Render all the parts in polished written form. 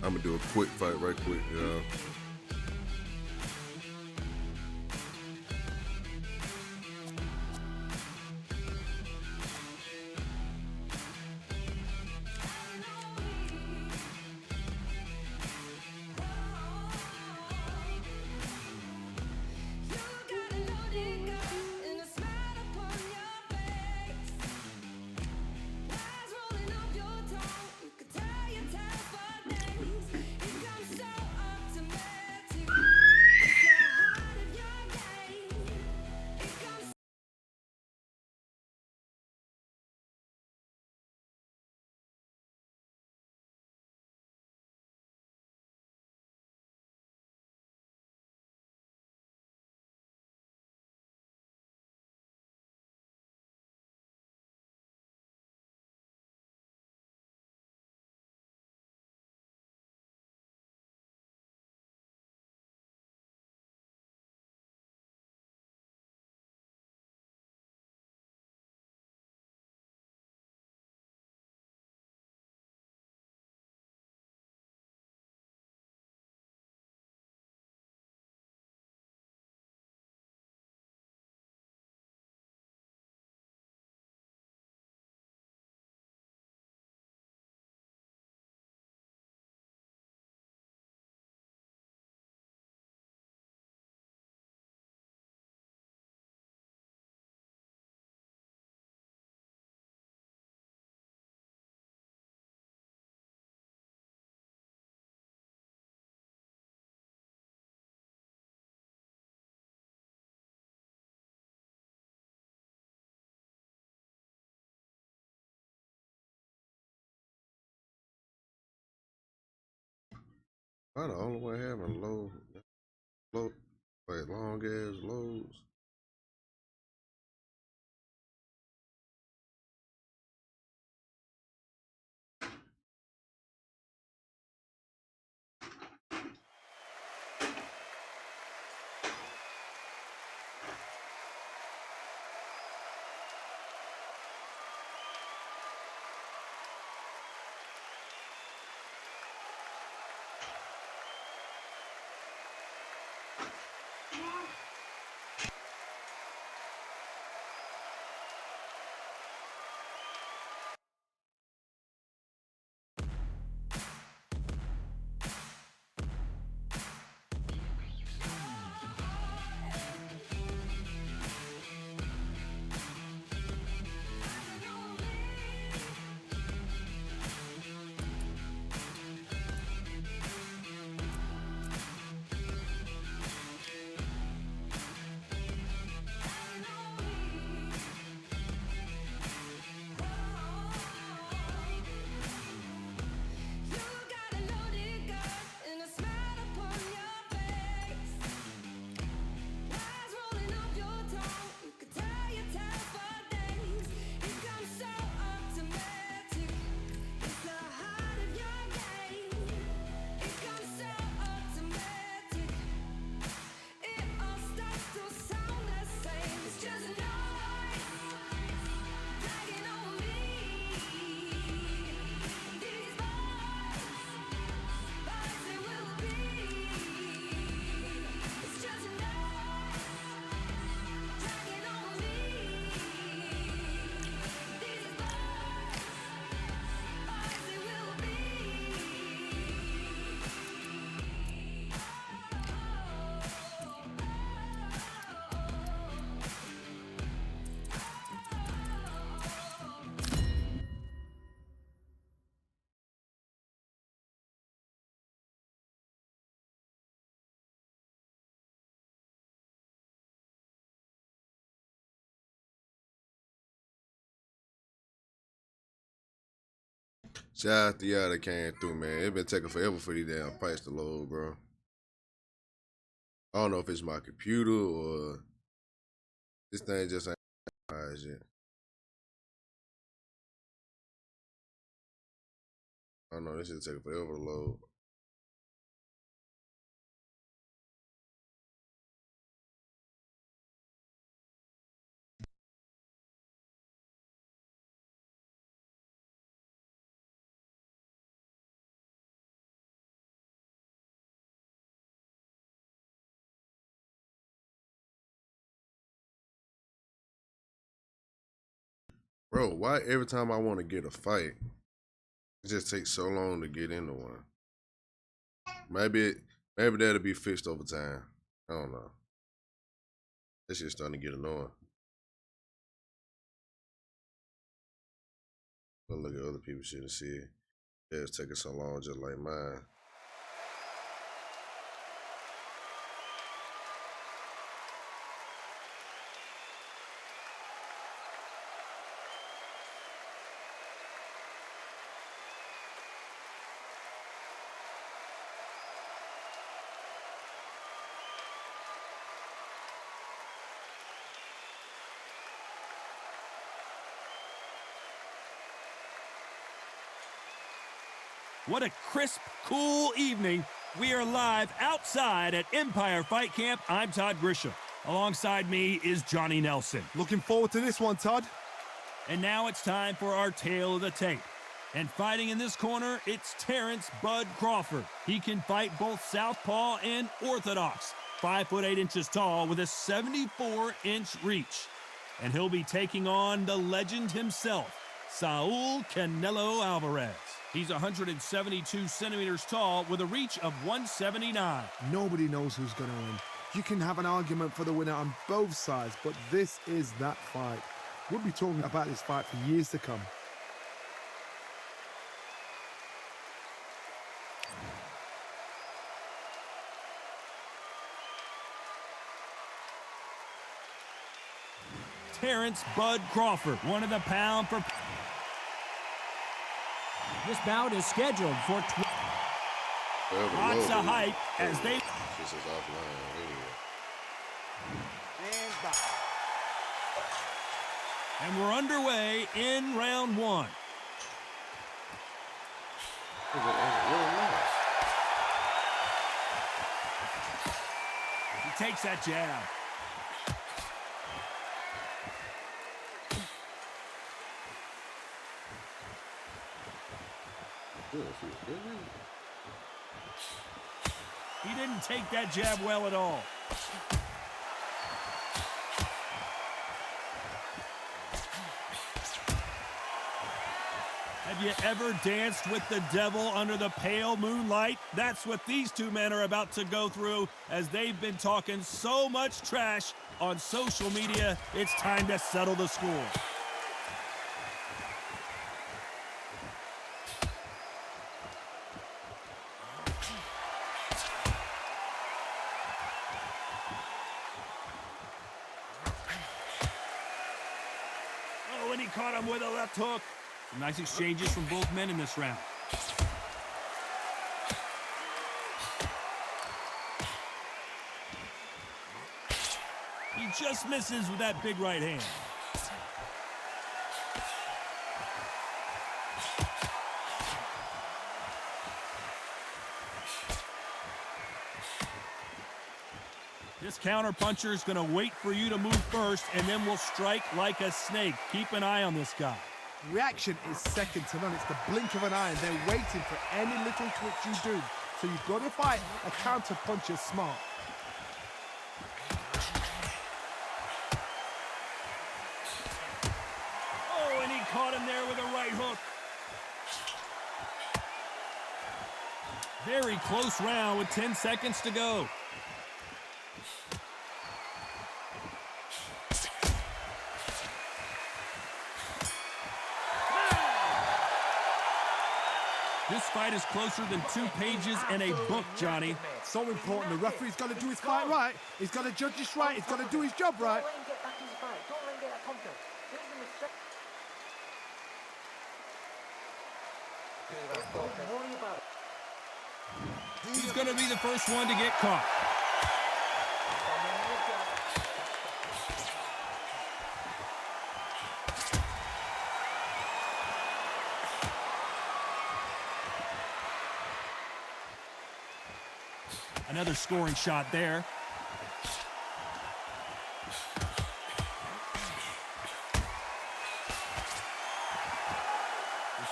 I'm gonna do a quick fight right quick, y'all. I'm the only one having low, like long ass loads. Shout out to y'all that came through, man. It been taking forever for these damn fights to load, bro. I don't know if it's my computer or this thing just ain't yet. I don't know. This shit taking forever to load. Bro, why every time I want to get a fight, it just takes so long to get into one? Maybe that'll be fixed over time. I don't know. This shit's starting to get annoying. I'll look at other people's shit and see it's taking so long just like mine. What a crisp, cool evening. We are live outside at Empire Fight Camp. I'm Todd Grisham. Alongside me is Johnny Nelson. Looking forward to this one, Todd. And now it's time for our tale of the tape. And fighting in this corner, it's Terrence Bud Crawford. He can fight both southpaw and orthodox. 5'8" tall with a 74-inch reach. And he'll be taking on the legend himself, Saul Canelo Alvarez. He's 172 centimeters tall with a reach of 179. Nobody knows who's going to win. You can have an argument for the winner on both sides, but this is that fight. We'll be talking about this fight for years to come. Terrence Bud Crawford, one of the pound for... This bout is scheduled for lots of hype as they... This is offline anyway. And we're underway in round one. He takes that jab. He didn't take that jab well at all. Have you ever danced with the devil under the pale moonlight? That's what these two men are about to go through as they've been talking so much trash on social media. It's time to settle the score. Oh, and he caught him with a left hook. Some nice exchanges from both men in this round. He just misses with that big right hand. This counterpuncher is going to wait for you to move first, and then will strike like a snake. Keep an eye on this guy. Reaction is second to none. It's the blink of an eye, and they're waiting for any little twitch you do. So you've got to fight a counterpuncher smart. Oh, and he caught him there with a right hook. Very close round with 10 seconds to go. This fight is closer than 2 pages in a book, Johnny. So important. The referee's got to do his fight right. He's got to judge this right. He's got to do his job right. He's going to be the first one to get caught. Another scoring shot there.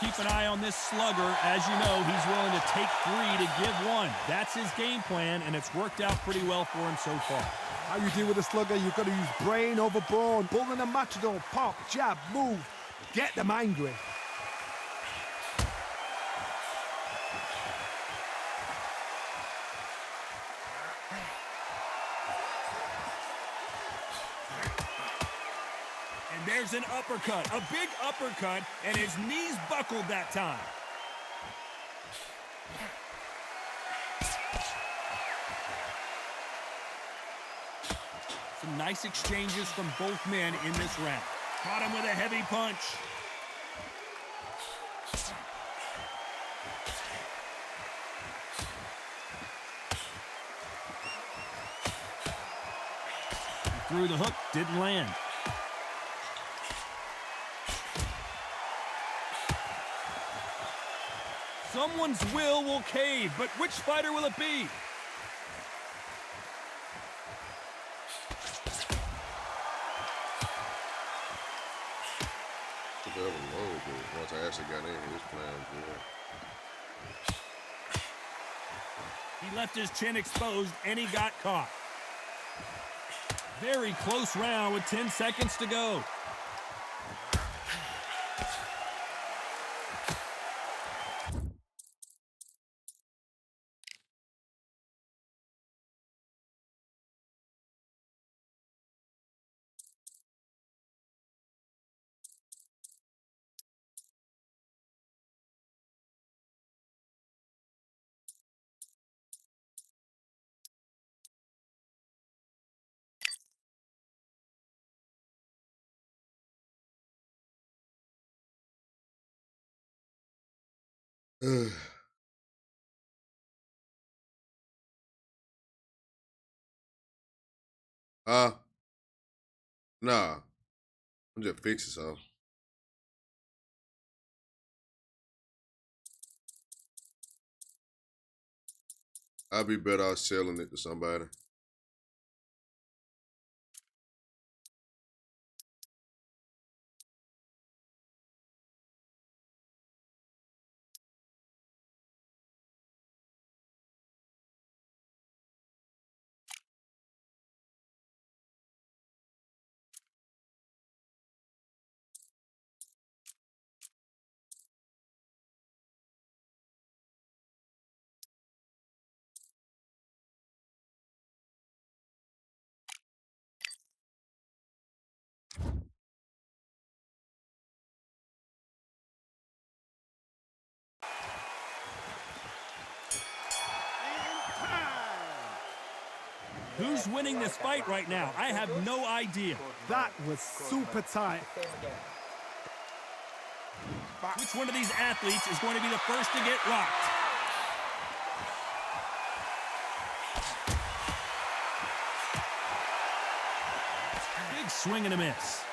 Keep an eye on this slugger. As you know, he's willing to take 3 to give 1. That's his game plan, and it's worked out pretty well for him so far. How you deal with a slugger, you've got to use brain over brawn. Bull in a matador, pop, jab, move. Get them angry. And there's an uppercut, a big uppercut, and his knees buckled that time. Some nice exchanges from both men in this round. Caught him with a heavy punch. He threw the hook, didn't land. Someone's will cave, but which fighter will it be? Low, but once I actually got in, he was playing good. He left his chin exposed, and he got caught. Very close round with 10 seconds to go. Nah. I'm just fixing something. I'd be better off selling it to somebody. Who's winning this fight right now? I have no idea. That was super tight. Which one of these athletes is going to be the first to get rocked? Big swing and a miss.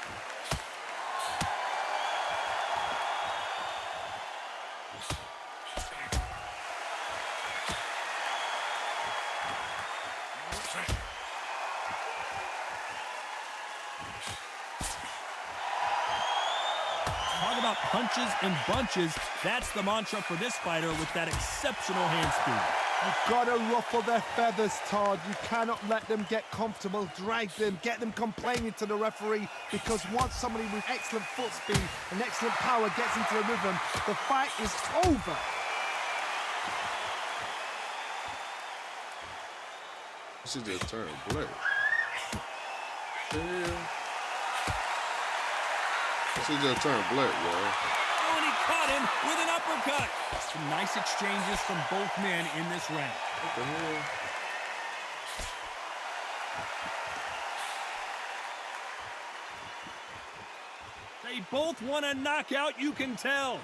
Talk about punches and bunches. That's the mantra for this fighter with that exceptional hand speed. You've got to ruffle their feathers, Todd. You cannot let them get comfortable, drag them, get them complaining to the referee, because once somebody with excellent foot speed and excellent power gets into the rhythm, the fight is over. This is just turn black. Damn. This is just turn black, y'all. Oh, and he caught him with an uppercut. Some nice exchanges from both men in this round. What the hell? They both want a knockout, you can tell.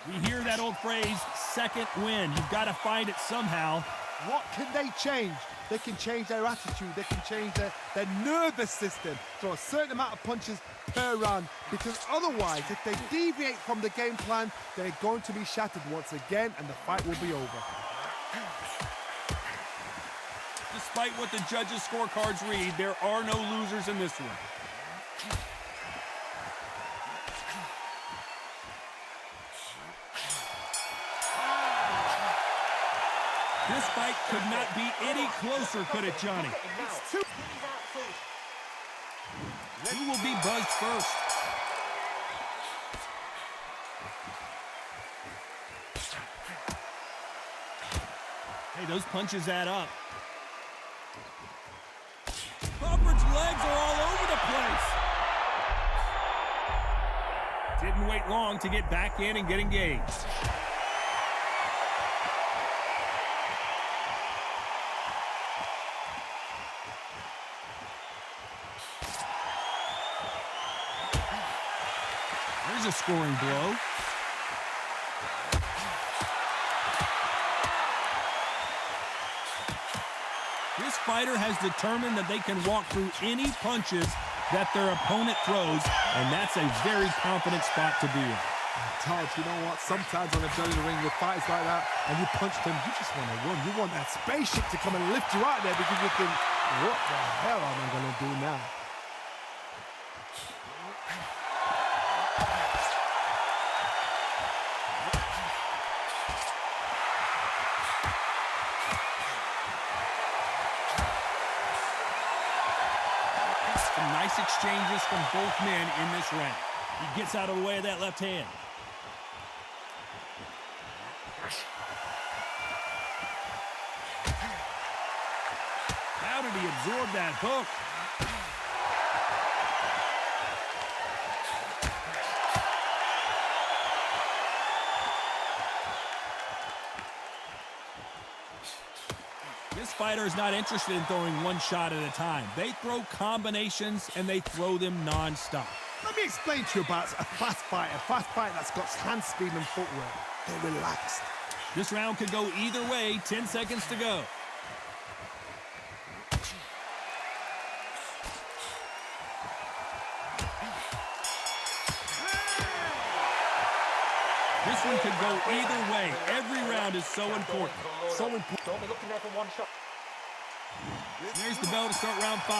We hear that old phrase, second win. You've got to find it somehow. What can they change? They can change their attitude. They can change their nervous system. Throw a certain amount of punches per round, because otherwise, if they deviate from the game plan, they're going to be shattered once again, and the fight will be over. Despite what the judges' scorecards read, there are no losers in this one. This fight could not be any closer, could it, Johnny? Who will be buzzed first? Hey, those punches add up. Crawford's legs are all over the place. Didn't wait long to get back in and get engaged. There's a scoring blow. This fighter has determined that they can walk through any punches that their opponent throws, and that's a very confident spot to be in. Todd, you know what? Sometimes on a dirty ring with fights like that, and you punch them, you just want to run. You want that spaceship to come and lift you out there because you think, what the hell am I going to do now? Some nice exchanges from both men in this round. He gets out of the way of that left hand. How did he absorb that hook? This fighter is not interested in throwing one shot at a time. They throw combinations, and they throw them non-stop. Let me explain to you about a fast fight that's got hand speed and footwork. They're relaxed. This round could go either way. 10 seconds to go. This one could go either way. Every round is so important. So important. Don't be looking there for one shot. There's the bell to start round 5.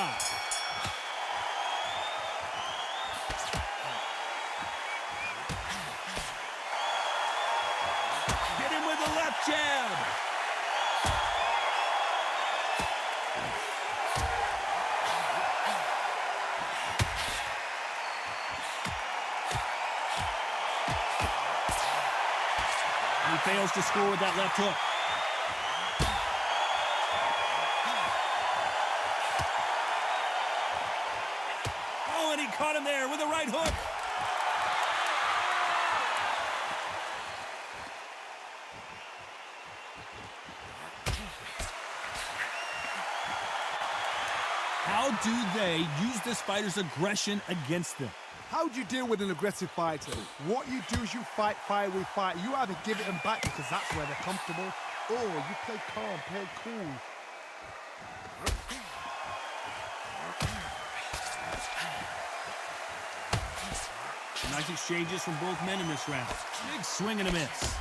Hit him with a left jab. And he fails to score with that left hook. Oh, and he caught him there with a right hook. How do they use this fighter's aggression against them? How do you deal with an aggressive fighter? What you do is you fight fire with fire. You either give it them back because that's where they're comfortable, or you play calm, play cool. Nice exchanges from both men in this round. Big swing and a miss.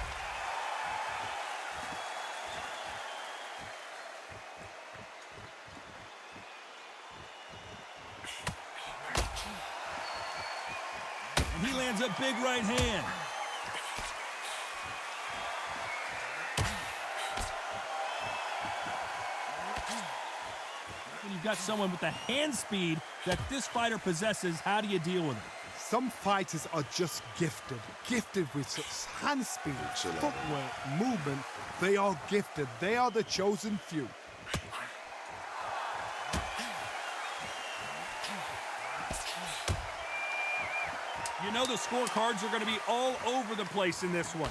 And he lands a big right hand. When you've got someone with the hand speed that this fighter possesses, how do you deal with it? Some fighters are just gifted with such hand speed, footwork, movement. They are gifted. They are the chosen few. You know the scorecards are going to be all over the place in this one.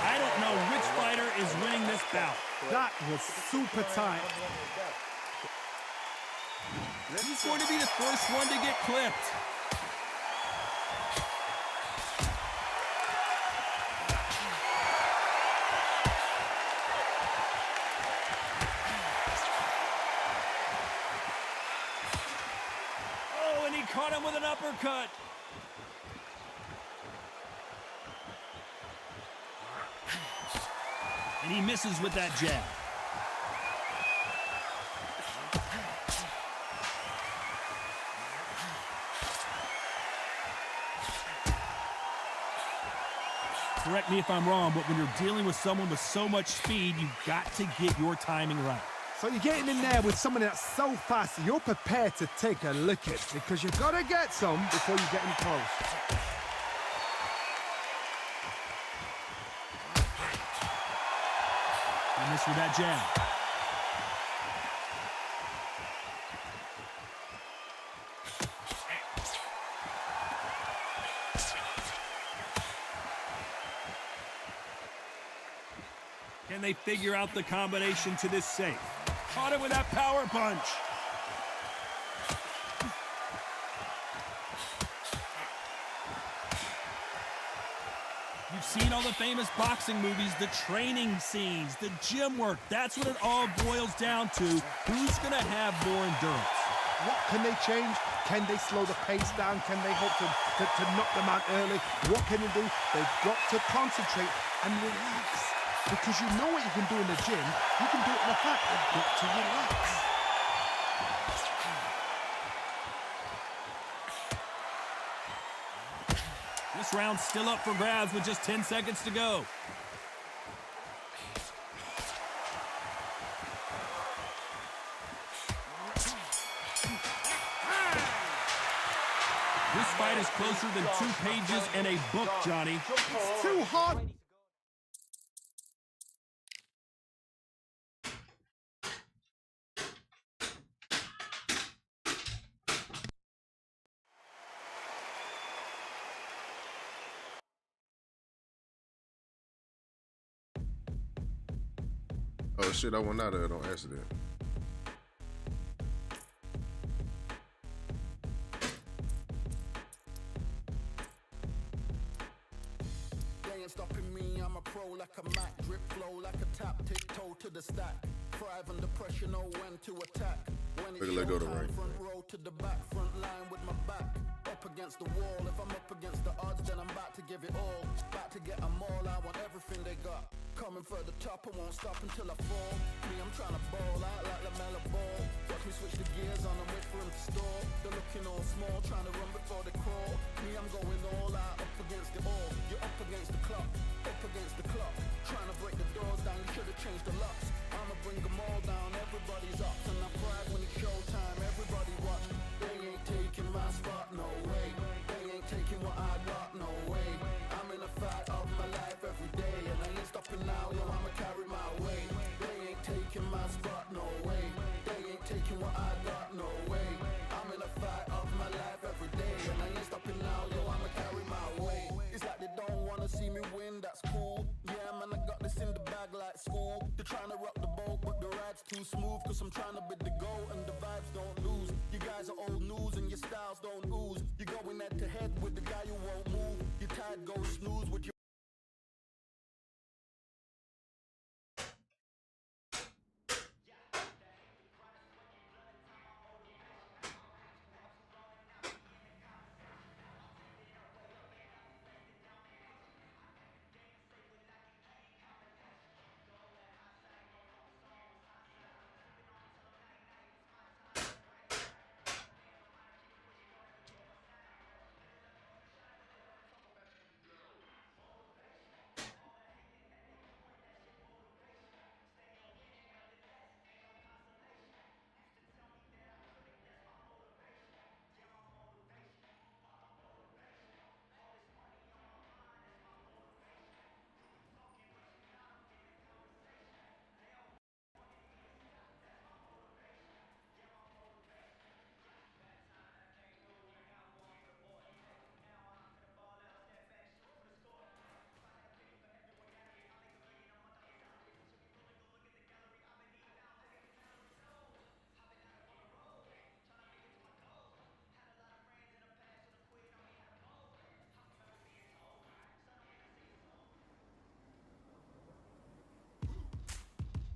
I don't know which fighter is winning this bout. That was super tight. He's going to be the first one to get clipped. Oh, and he caught him with an uppercut. And he misses with that jab. correct me if I'm wrong, but when you're dealing with someone with so much speed, you've got to get your timing right. So you're getting in there with someone that's so fast, you're prepared to take a lick it because you've got to get some before you get in close. He missed with that jab. Can they figure out the combination to this safe? Caught him with that power punch. You've seen all the famous boxing movies, the training scenes, the gym work. That's what it all boils down to. Who's going to have more endurance? What can they change? Can they slow the pace down? Can they hope to knock them out early? What can they do? They've got to concentrate and relax. Because you know what you can do in the gym, you can do it in the fight. You've got to relax. This round's still up for grabs with just 10 seconds to go. This fight is closer than 2 pages in a book, Johnny. It's too hard. Oh shit, I went out of it on accident. They ain't stopping me, I'm a pro like a Mac. Drip flow like a tap, tiptoe to the stack. Thrive under pressure, know when to attack. When it's showtime, front row to the back, front line with my back. Up against the wall, if I'm up against the odds, then I'm about to give it all. About to get them all, I want everything they got. Coming for the top, I won't stop until I fall. Me, I'm trying to ball out like LaMelo Ball. Watch me switch the gears on and wait for him to stall. They're looking all small, trying to run before they crawl. Me, I'm going all out, up against it all. You're up against the clock, up against the clock. Trying to break the doors down, you should have changed the locks. I'ma bring them all down, everybody's up. And I pride when it's showtime, everybody watch. They ain't taking my spot, no way. They ain't taking what I got, no way. I'm in a fight of my life every day, and I ain't stopping now, yo, I'ma carry my weight. They ain't taking my spot, no way. They ain't taking what I got, no way. I'm in a fight of my life every day, and I ain't stopping now, yo, I'ma carry my weight. It's like they don't wanna see me win, that's cool. Yeah, man, I got this in the bag like school. They're trying to rock the boat, but the ride's too smooth. Cause I'm trying to bid the go, and the vibes don't lose. You guys are old news, and your styles don't ooze. You're going head to head with the guy who won't move. Your tide goes snooze with your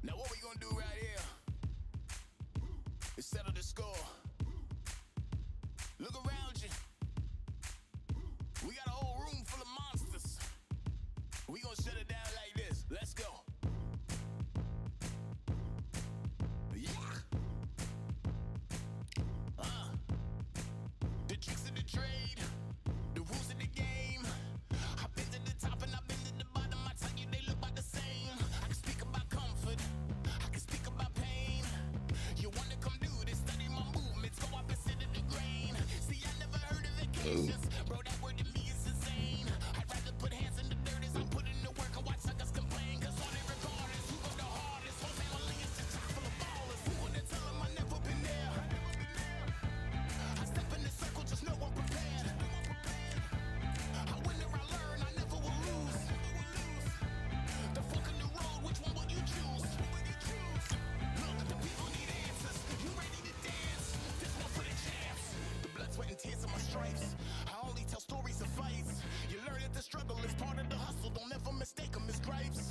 Now what we gonna do right here is settle the score. Look around you. We got a whole room full of monsters. We gonna shut it down like this. Let's go. Yeah. The tricks of the trade, the rules of the game. I've been to the top and I've been to the patience. Bro, that word to me is insane. I'd rather put hands in the dirt as I'm putting the work and watch suckers complain. Cause on it regardless, who go the hardest? Whole family is just chock full of ballers. Who wanna tell them I never been there? I step in the circle, just know I'm prepared. I win or I learn, I never will lose. The fork in the road, which one will you choose? Look, the people need answers. You ready to dance? This one for the champs. The blood, sweat, and tears of my stripes. I only tell stories of fights. You learn that the struggle is part of the hustle. Don't ever mistake them as gripes.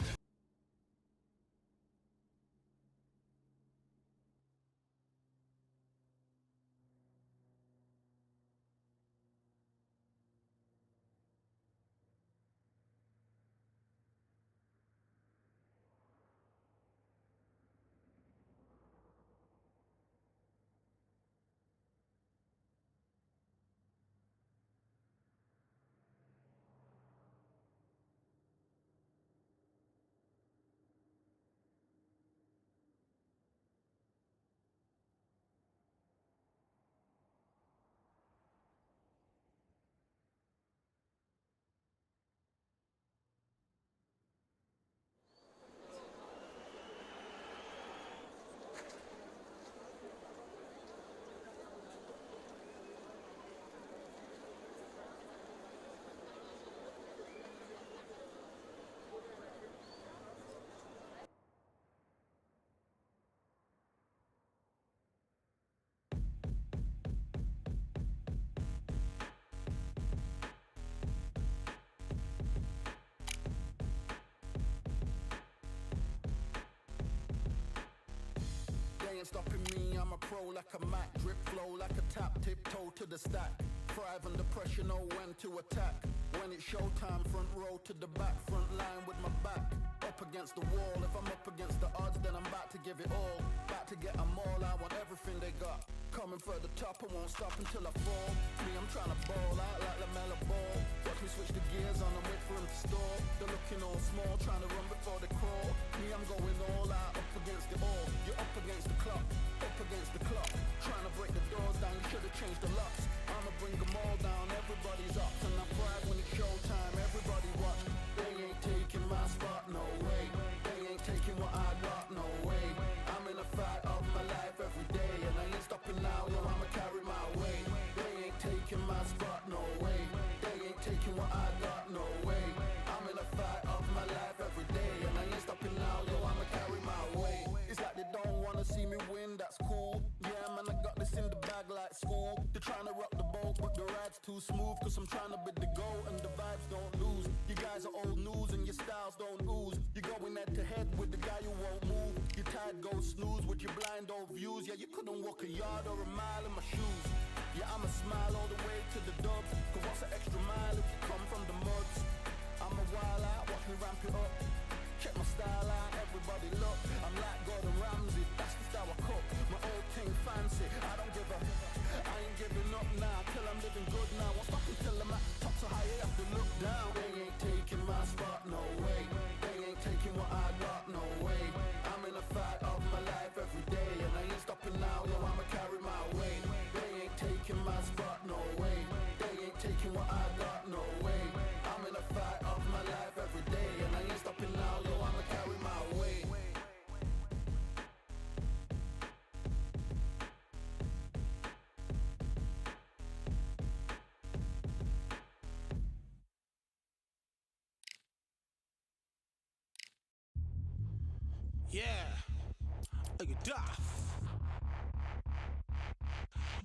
They ain't stopping me, I'm a pro like a Mac. Drip flow like a tap, tiptoe to the stack. Thrive under pressure, know when to attack. When it's showtime, front row to the back. Front line with my back up against the wall. If I'm up against the odds, then I'm about to give it all. About to get them all, I want everything they got. Coming for the top, I won't stop until I fall. Me, I'm trying to ball out like LaMelo Ball. Watch me switch the gears on and wait for him to stall. They're looking all small, trying to run before they crawl. Me, I'm going all out, up against it all. You're up against the clock, up against the clock. Trying to break the doors down, you should have changed the locks. I'ma bring them all down, everybody's up. And I thrive when it's showtime, everybody watch. They ain't taking my spot, no way. They ain't taking what I got, no way. I'm in a fight of my life every day, and I ain't stopping now, yo, I'ma carry my weight. They ain't taking my spot, no way. They ain't taking what I got, no way. I'm in a fight of my life every day, and I ain't stopping now, yo, I'ma carry my weight. It's like they don't wanna see me win, that's cool. Yeah, man, I got this in the bag like school. They're trying to rock the boat, but the ride's too smooth. Cause I'm trying to bid the goal, and the vibes don't lose. You guys are old news, and your styles don't ooze. You're going head to head with the guy who won't move. Your tide goes snooze with your blind old views. Yeah, you couldn't walk a yard or a mile in my shoes. Yeah, I'ma smile all the way to the dubs. Cause what's an extra mile if you come from the muds? I'm a wild out, watch me ramp it up. Check my style out, everybody look. I'm like Gordon Ramsay, that's the style I cook. My old thing fancy, I don't give a. I ain't giving up now, till I'm living good now. Won't stop until I'm at top so high, I have to look down. They ain't taking my spot, no way. They ain't taking what I got, no way. I'm in a fight of my life every day, and I ain't stopping now, yo, I'ma carry my weight. They ain't taking my spot, no way. They ain't taking what I got, no way. I'm in a fight of my life every day, and I ain't stopping now, yo, I'ma carry my weight. Yeah, look at that.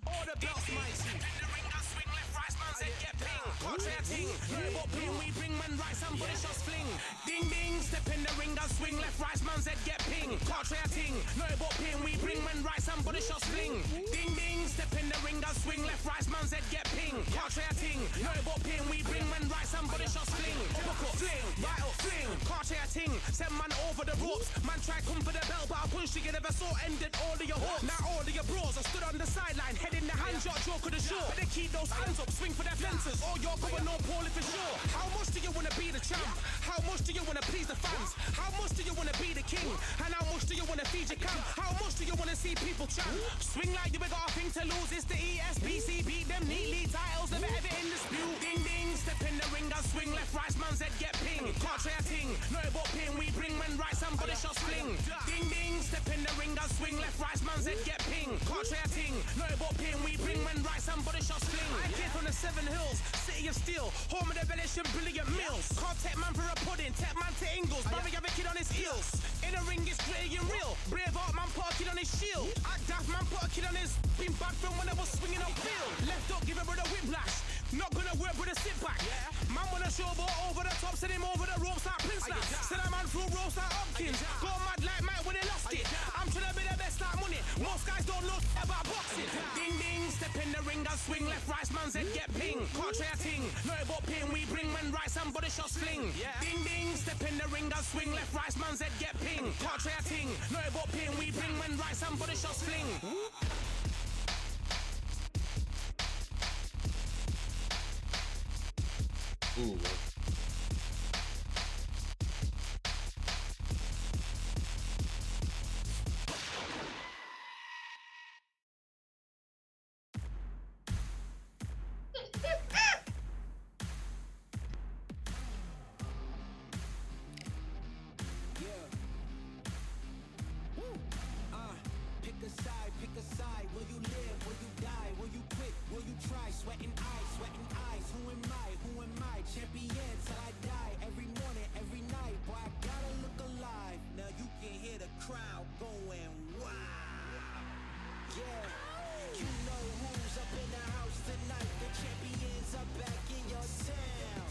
All the belts, mighty. In the ring, I swing left, right, man said get ping. Contrary ting, yeah, what ping we bring, man, right, somebody shots fling. Ding ding, step in the ring, I swing left, right, man said get ping. Contrary ting, no, what ping we bring, man, right, somebody shots fling. Ding ding, step in the ring, I swing left, right, man said get ping. Contrary ting, no, what ping we bring, man, right, somebody shots fling. Uppercut, fling, right up, fling. Contrary ting, send man over the ropes. Man try come for the belt, but I punched you, never saw ended all of your hopes. Now all of your bros are stood on the sideline, head in the hand, shot joke of the show. But they keep those hands up, swing for their fences. Or you're going on poorly for sure. How much do you wanna be the champ? How much do you wanna please the fans? How much do you wanna be the king? And how much do you wanna feed your camp? How much do you wanna see people chat? Swing like you got a thing to lose. It's the ESBC. Beat them neatly. Titles never ever in dispute. Ding ding, step in the ring and swing left, right, man's head get ping. Can't try a ting, no about ping. We bring when right, somebody shots fling. Ding ding, step in the ring and swing left, right, man's head get ping. Can't try a ting, no about ping. We bring when right, somebody shots fling. I came from the 7 Hills, city of steel, home of the village and brilliant meals. Can't take man for a pudding, take man to Ingles. Brother have a kid on his heels. In the ring it's gritty and real. Brave heart man put a kid on his shield. Act daft man put a kid on his. Been bad from when I was swinging on field. Left up, give it with a whiplash. Not gonna work with a sit back. Man wanna showboat over the top, send him over the ropes like Prince now. Send a man through ropes like Hopkins. Go mad like Mike when he lost it. I'm trying to be the best like money. Most guys don't know about boxing. Ding ding, step in the ring and swing left, right, man's head get ping. Can't try a ting, no about ping. We bring when right, somebody shots fling. Ding ding, step in the ring and swing left, right, man's head get ping. Can't try a ting, no about ping. We bring when right, somebody shots fling. Ooh, man. Pick a side. Will you live? Will you die? Will you quit? Will you try? Sweating eyes. Who am I? Champion till I die. Every morning, every night. Boy, I gotta look alive. Now you can hear the crowd going wow. Yeah, you know who's up in the house tonight. The champions are back in your town.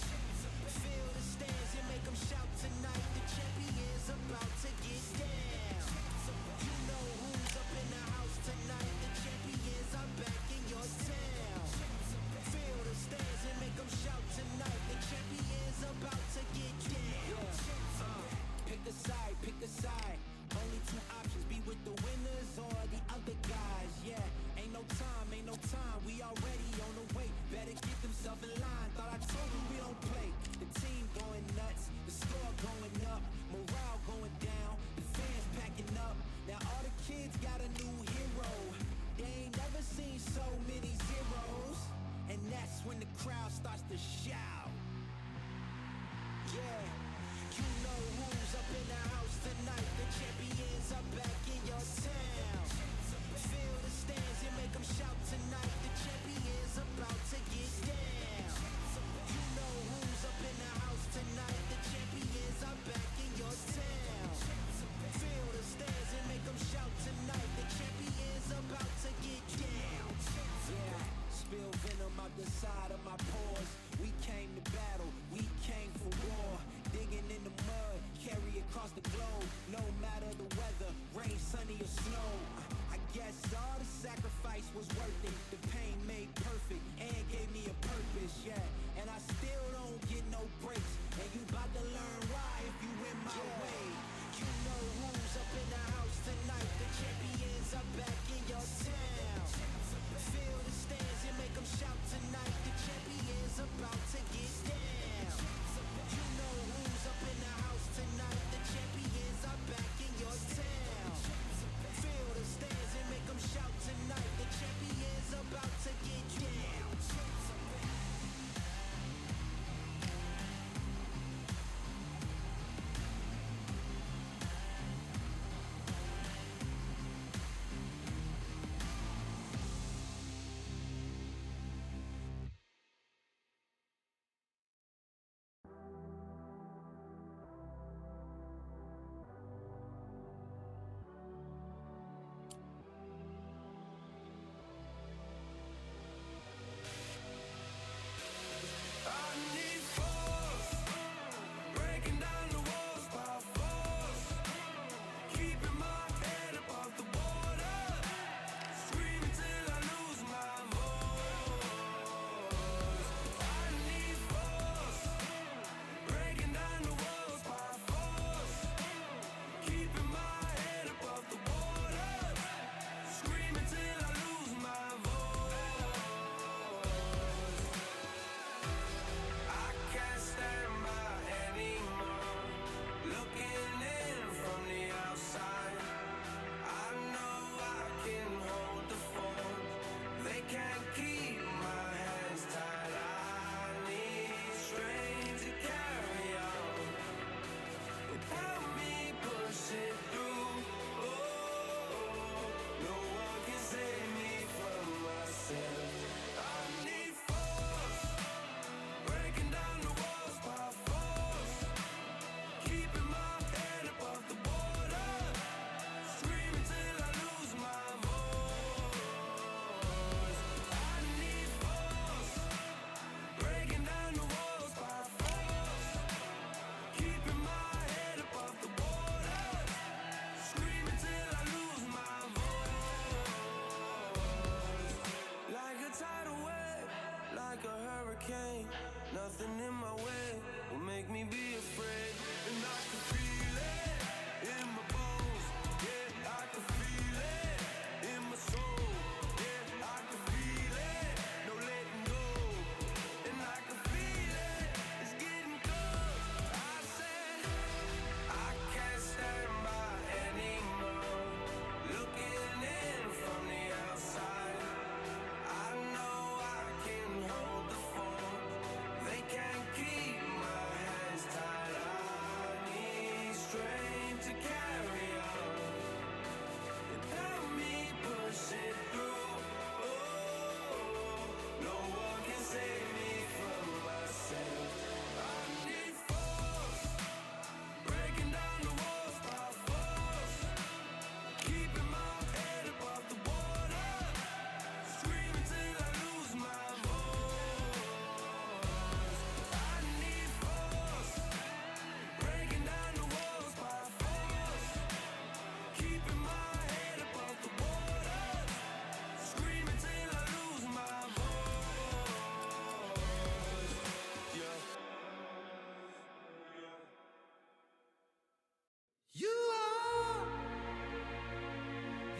Feel the stands and make them shout tonight. The champions about to get down. You know who's up in the house tonight. The champions are back in your town. Feel the stands and make them shout tonight. The champions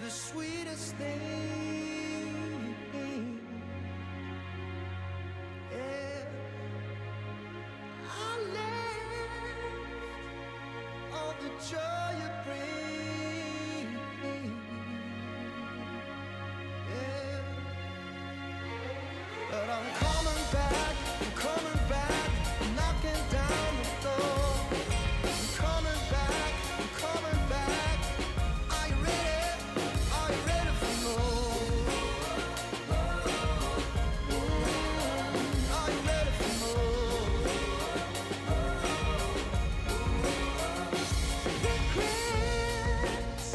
the sweetest thing. Yeah. I left all the joy you bring. Yeah. But I'm coming back, knocking down the door. I'm coming back, Are you ready? Are you ready for more? Are you ready for more? Regrets,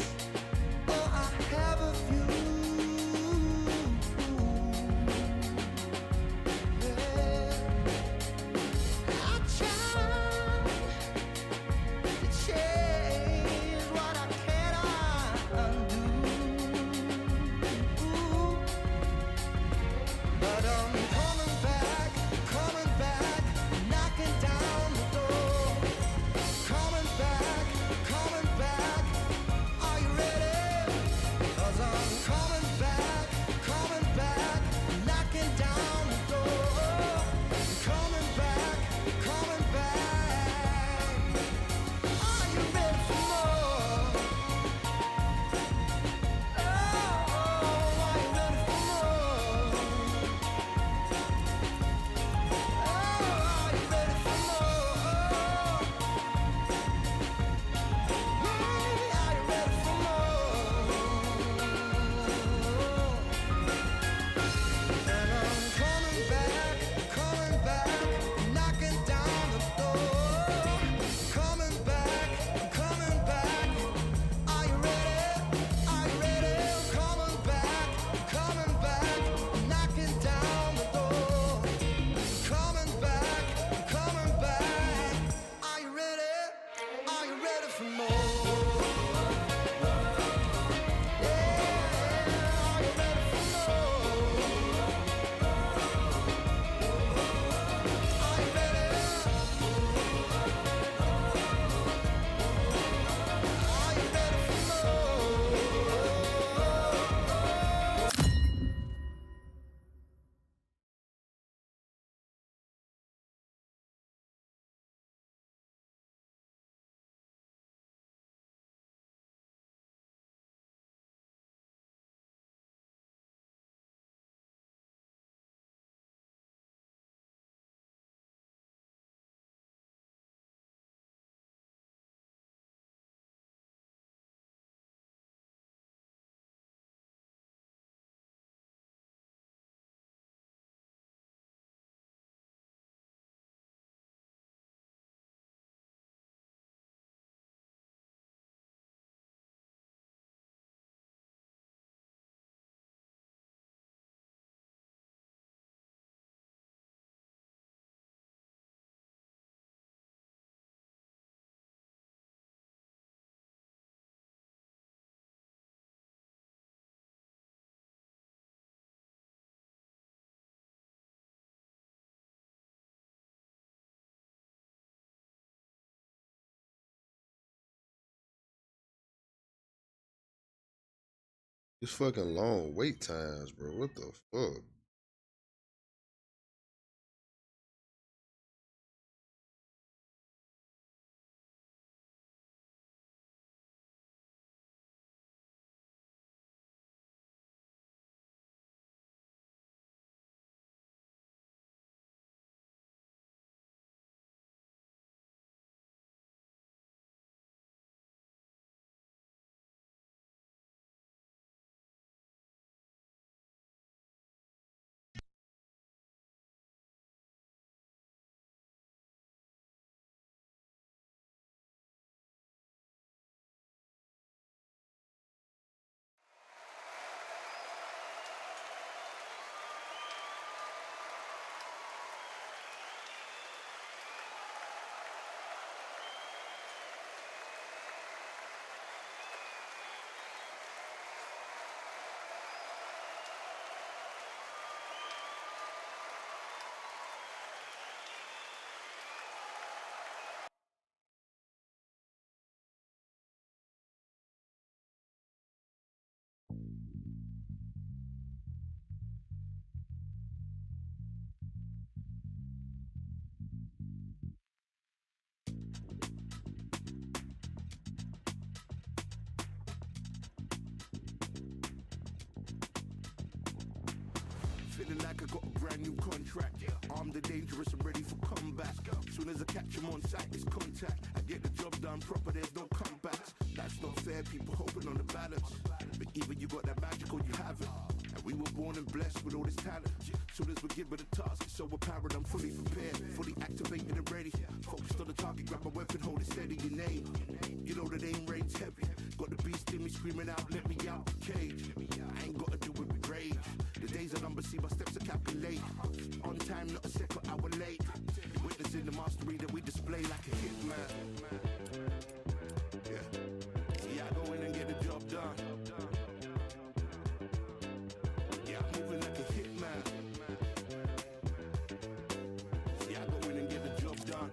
oh, I have a few. Yeah. I tried to change what I cannot undo. But I'm coming back, knocking down the door. Coming back, are you ready? 'Cause I'm coming back, knocking down the door. Coming back, are you ready for more? Oh, are you ready for more? Oh, are you ready for more? Hey, are you ready for more? And I'm coming back, knocking down the door. Coming back, are you ready? Are you ready? Coming back, knocking down the door. Coming back, are you ready? Are you ready for more? Yeah, are you ready for more? Are you ready? Are you ready for more? It's fucking long wait times, bro. What the fuck? feeling like I got a brand new contract. Armed and dangerous and ready for combat. Soon as I catch him on sight, it's contact. I get the job done proper, there's no comebacks. That's not fair, people hoping on the balance. But either you got that magic or you haven't. And we were born and blessed with all this talent. Soon as we're given the task, it's so apparent I'm fully prepared, fully activated and ready. Focused on the target, grab my weapon, hold it steady, your name. You know that aim rain's heavy. Got the beast in me screaming out, let me out the cage. I ain't gotta do it with rage. The days are numbered, see my steps are calculated. On time, not a second hour late. Witnessing the mastery that we display like a hitman. Yeah. See, I go in and get the job done. Yeah, I'm moving like a hitman. See, I go in and get the job done.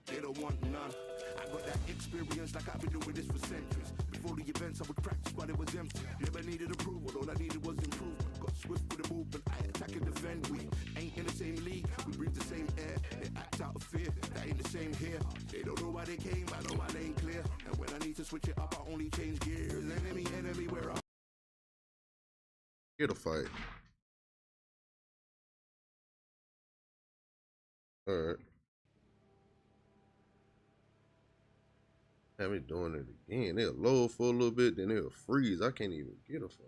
They don't want none. I got that experience like I've been doing this for centuries. Before the events I would practice while it was empty. Never needed approval, all I needed was improvement. Got swift with the movement, I attack and defend. We ain't in the same league, we breathe the same air. They act out of fear, that ain't the same here. They don't know why they came, I know why they ain't clear. And when I need to switch it up, I only change gears. Enemy, where I'm Here to fight. Alright. Have me doing it again. They'll load for a little bit, then they'll freeze. I can't even get a fight.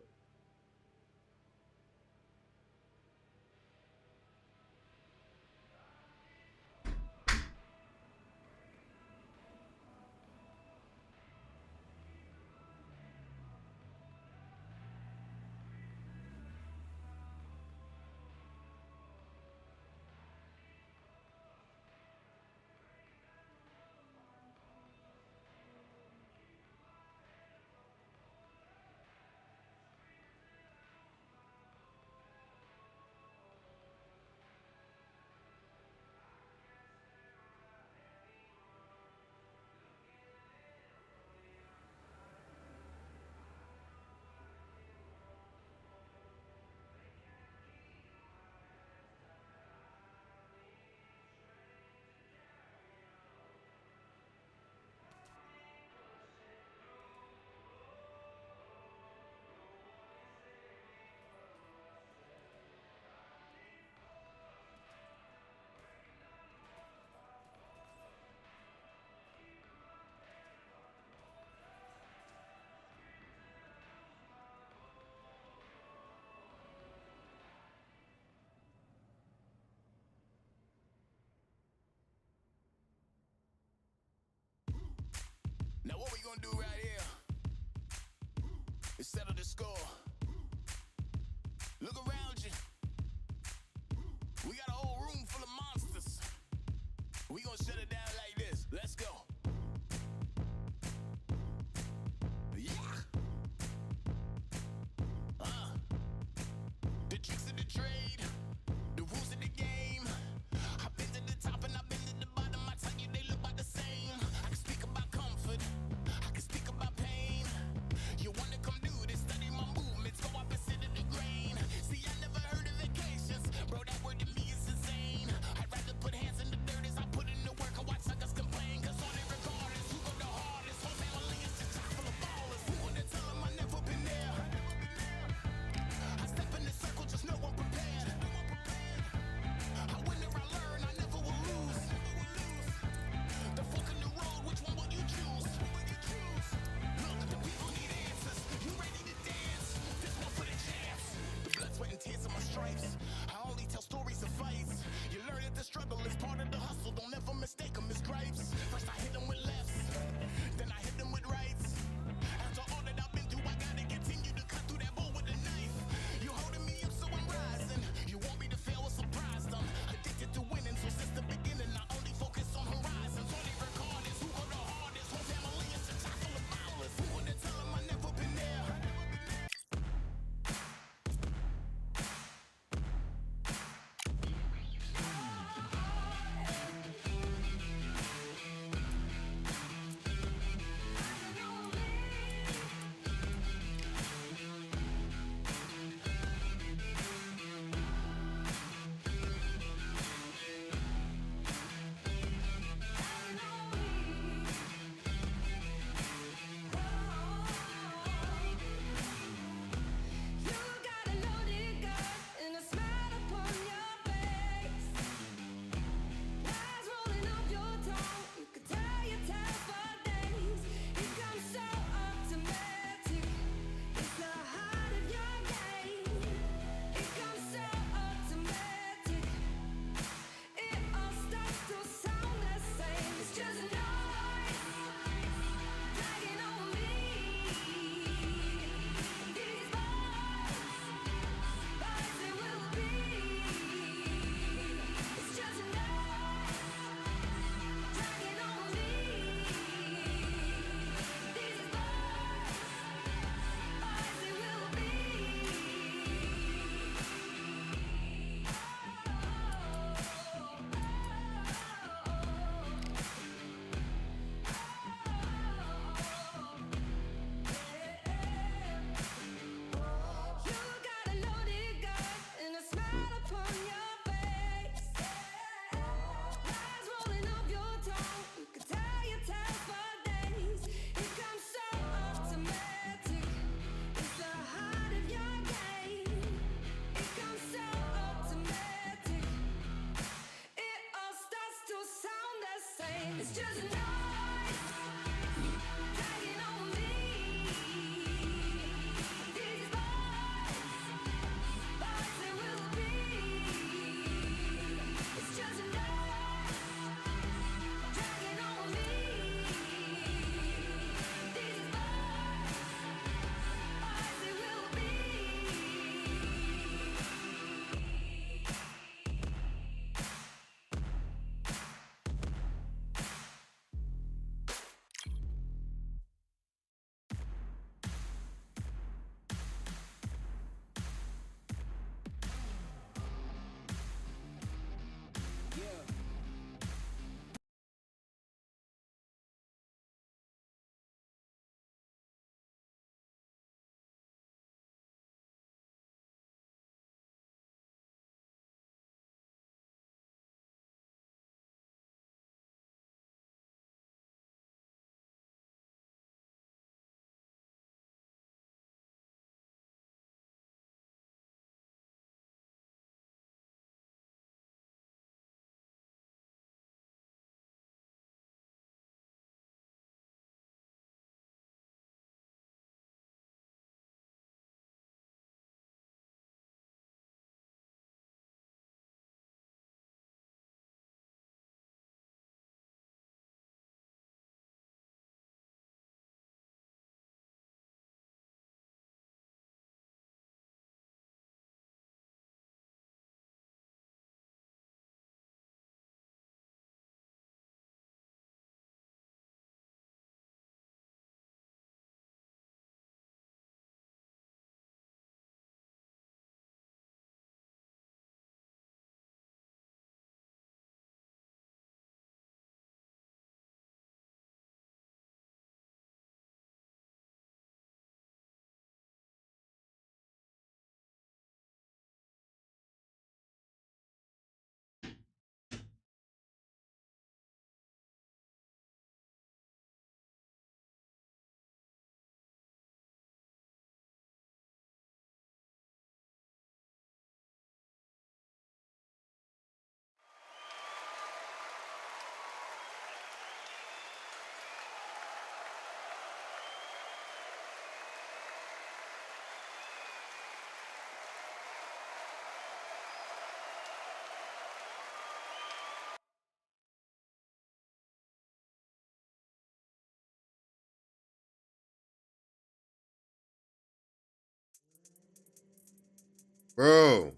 Bro.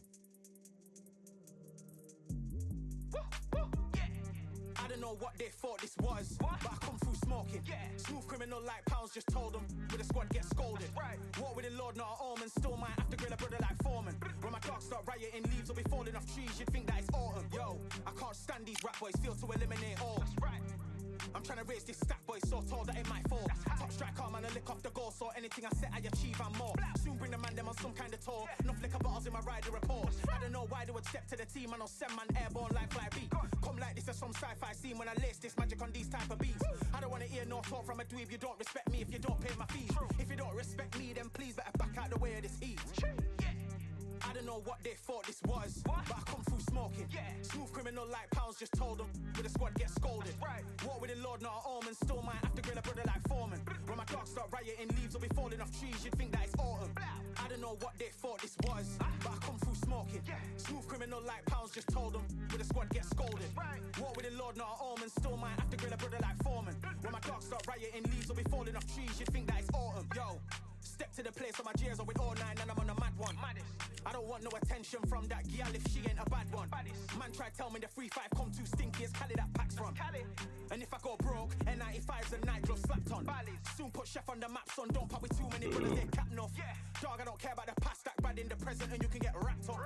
I don't know what they thought this was, but I come through smoking. Smooth criminal like pounds, just told them. With the squad get scolded. War with the Lord, not an omen. Still might have to grill a brother like Foreman. When my dogs start rioting, leaves will be falling off trees. You'd think that it's autumn. Yo, I can't stand these rap boys, feel to eliminate all. I'm trying to raise this stack, boy, so tall that it might fall. Top striker, man, I lick off the goal, so anything I set, I achieve and more. Soon bring the man them on some kind of tour. Enough liquor bottles in my rider report. I don't know why they would step to the team, and I'll send man airborne like fly beat. Come like this as some sci-fi scene when I lace this magic on these type of beats. I don't want to hear no talk from a dweeb. You don't respect me if you don't pay my fees. If you don't respect me, then please better back out the way of this heat. I don't know what they thought this was, but I come through smoking. Smooth criminal like pounds, just told them. With the squad get scolded. War with the Lord, not an omen. Still might have to grill a brother like Foreman. When my dogs start rioting, leaves will be falling off trees. You'd think that it's autumn. I don't know what they thought this was, but I come through smoking. Smooth criminal like pounds, just told them. With the squad get scolded. War with the Lord, not an omen. Still might have to grill a brother like Foreman. When my dogs start rioting, leaves will be falling off trees. You'd think that it's autumn. Yo, step to the place on my jeers are with all nine and I'm on a mad one. I don't want no attention from that gal if she ain't a bad one. Man try tell me the 3-5 come too stinky, it's Cali that packs from. And if I go broke, N95s and nitro slapped on. Soon put chef on the map, son, don't pop with too many brothers, they cap enough. Dog, I don't care about the past, that bad in the present and you can get wrapped up.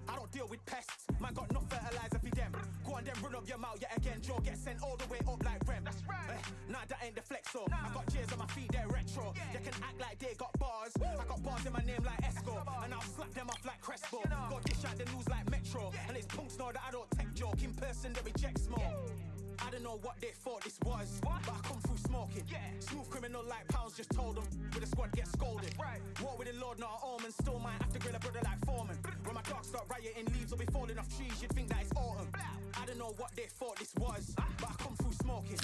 I don't deal with pests, man got no fertilizer for them. Go on then run up your mouth yet again, Joe get sent all the way up like Rem. Nah, that ain't the flexo, I got cheers on my feet, they're retro. They can act like they got bars, I got bars in my name like Esco. And I'll slap them off like Crespo. Go dish out the news like Metro. And it's punks know that I don't tech joke. In person they reject smoke. I don't know what they thought this was, but I come through smoking. Smooth criminal like pounds, just told them. With the squad get scolded. War with the Lord, not an omen. Still might have to grill a brother like Foreman. When my dogs start rioting, leaves will be falling off trees. You'd think that it's autumn. I don't know what they thought this was, but I come through smoking.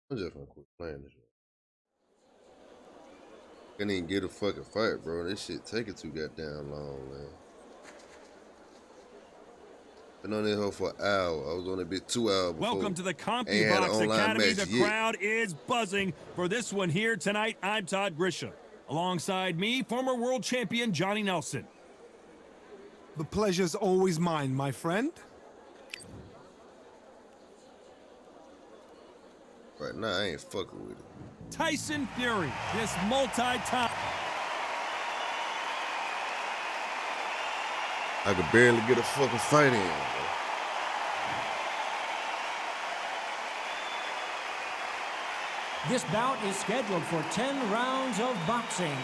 I'm just gonna quit playing this shit. Can't even get a fucking fight, bro. This shit taking too goddamn long, man. Been on this hoe for an hour. I was on a bit 2 hours before. Welcome to the Ain't CompuBox had an online Academy. match The yet. crowd is buzzing for this one here tonight. I'm Todd Grisham. Alongside me, former world champion Johnny Nelson. The pleasure's always mine, my friend. Right now, I ain't fucking with it. Tyson Fury, this multi-time. I could barely get a fucking fight in, bro. This bout is scheduled for 10 rounds of boxing.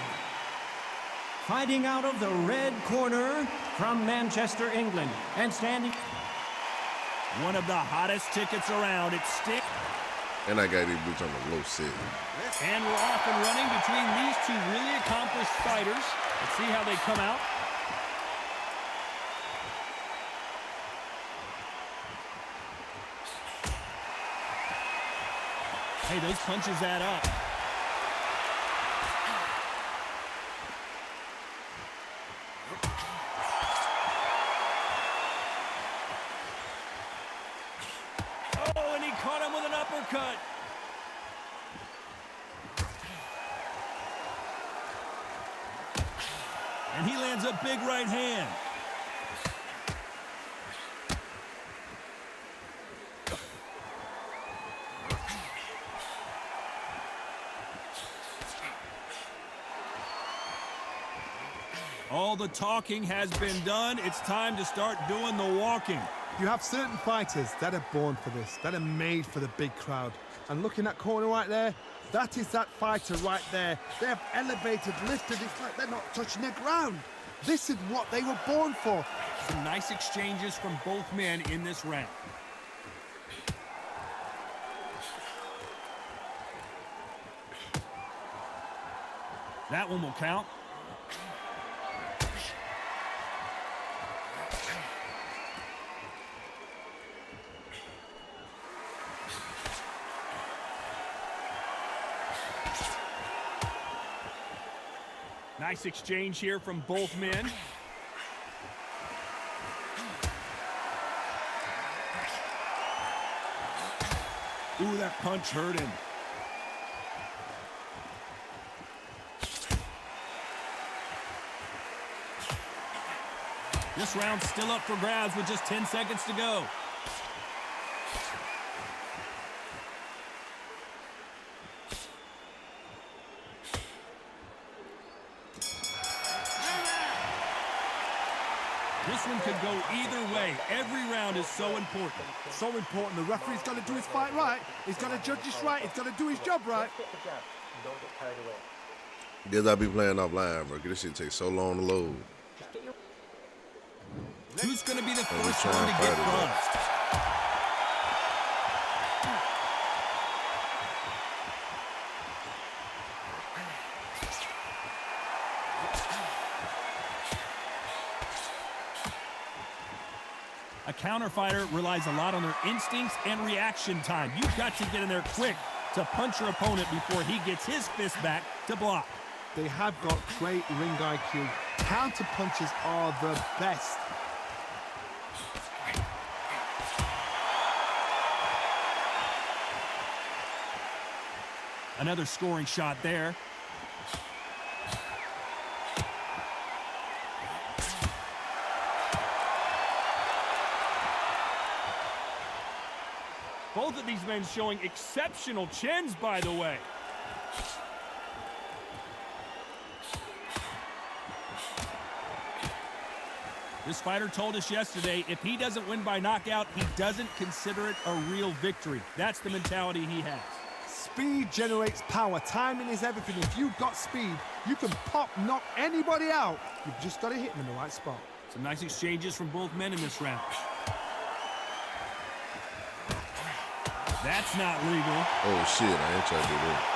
Fighting out of the red corner from Manchester, England, and standing. One of the hottest tickets around. It's Stick. And I got this bitch on the low set. And we're off and running between these two really accomplished fighters. Let's see how they come out. Hey, those punches add up. Oh, and he caught him with an uppercut. And he lands a big right hand. All the talking has been done. It's time to start doing the walking. You have certain fighters that are born for this, that are made for the big crowd. And looking at corner right there, that is that fighter right there. They have elevated, lifted, it's like they're not touching the ground. This is what they were born for. Some nice exchanges from both men in this round. That one will count. Nice exchange here from both men. Ooh, that punch hurt him. This round's still up for grabs with just 10 seconds to go. This one could go either way. Every round is so important. So important. The referee's got to do his fight right. He's got to judge this right. He's got to do his job right. Guess I be playing offline, bro. This shit takes so long to load. Who's going to be the first one to get buzzed? A counter fighter relies a lot on their instincts and reaction time. You've got to get in there quick to punch your opponent before he gets his fist back to block. They have got great ring IQ. Counter punches are the best. Another scoring shot there. Both of these men showing exceptional chins, by the way. This fighter told us yesterday, if he doesn't win by knockout, he doesn't consider it a real victory. That's the mentality he has. Speed generates power. Timing is everything. If you've got speed, you can knock anybody out. You've just got to hit them in the right spot. Some nice exchanges from both men in this round. That's not legal. Oh, shit. I ain't trying to do that.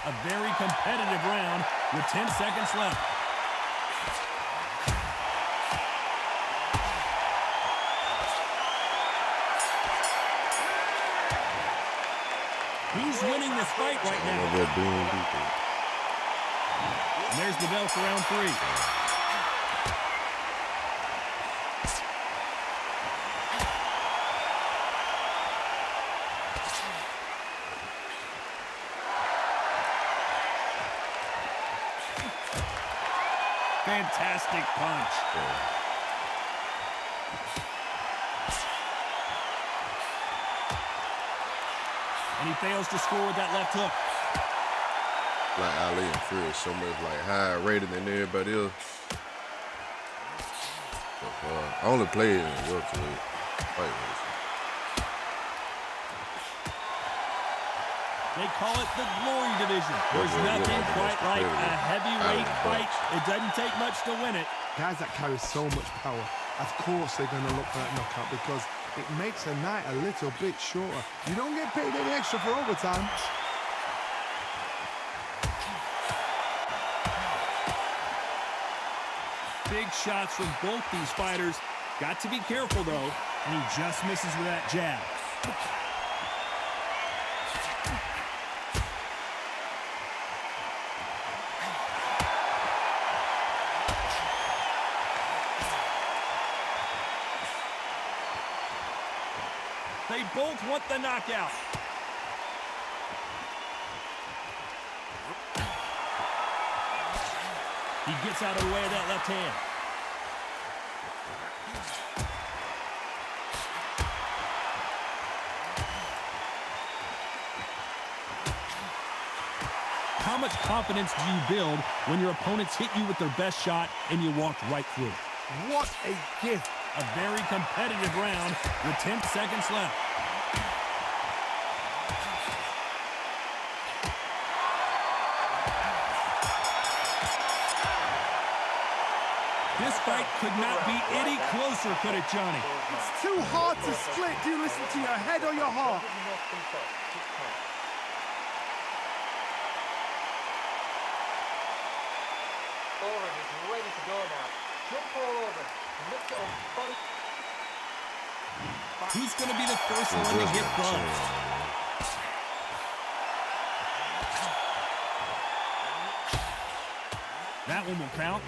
A very competitive round with 10 seconds left. He's winning this fight right now. And there's the bell for round 3. Fantastic punch. And he fails to score with that left hook. Like Ali and Chris, so much like higher rated than everybody else. But, I only played in welterweight fight race. They call it the glory division. There's nothing quite like a heavyweight fight. It doesn't take much to win it. Guys that carry so much power, of course they're going to look for that knockout because it makes the night a little bit shorter. You don't get paid any extra for overtime. Big shots from both these fighters. Got to be careful, though, and he just misses with that jab. They both want the knockout. He gets out of the way of that left hand. How much confidence do you build when your opponents hit you with their best shot and you walk right through? What a gift. A very competitive round with 10 seconds left. This fight could not be any closer, could it, Johnny? It's too hard to split. Do you listen to your head or your heart? Forward is ready to go now. Jump all over. Lift it up. Body. Who's going to be the first one to get bumped? That one will count.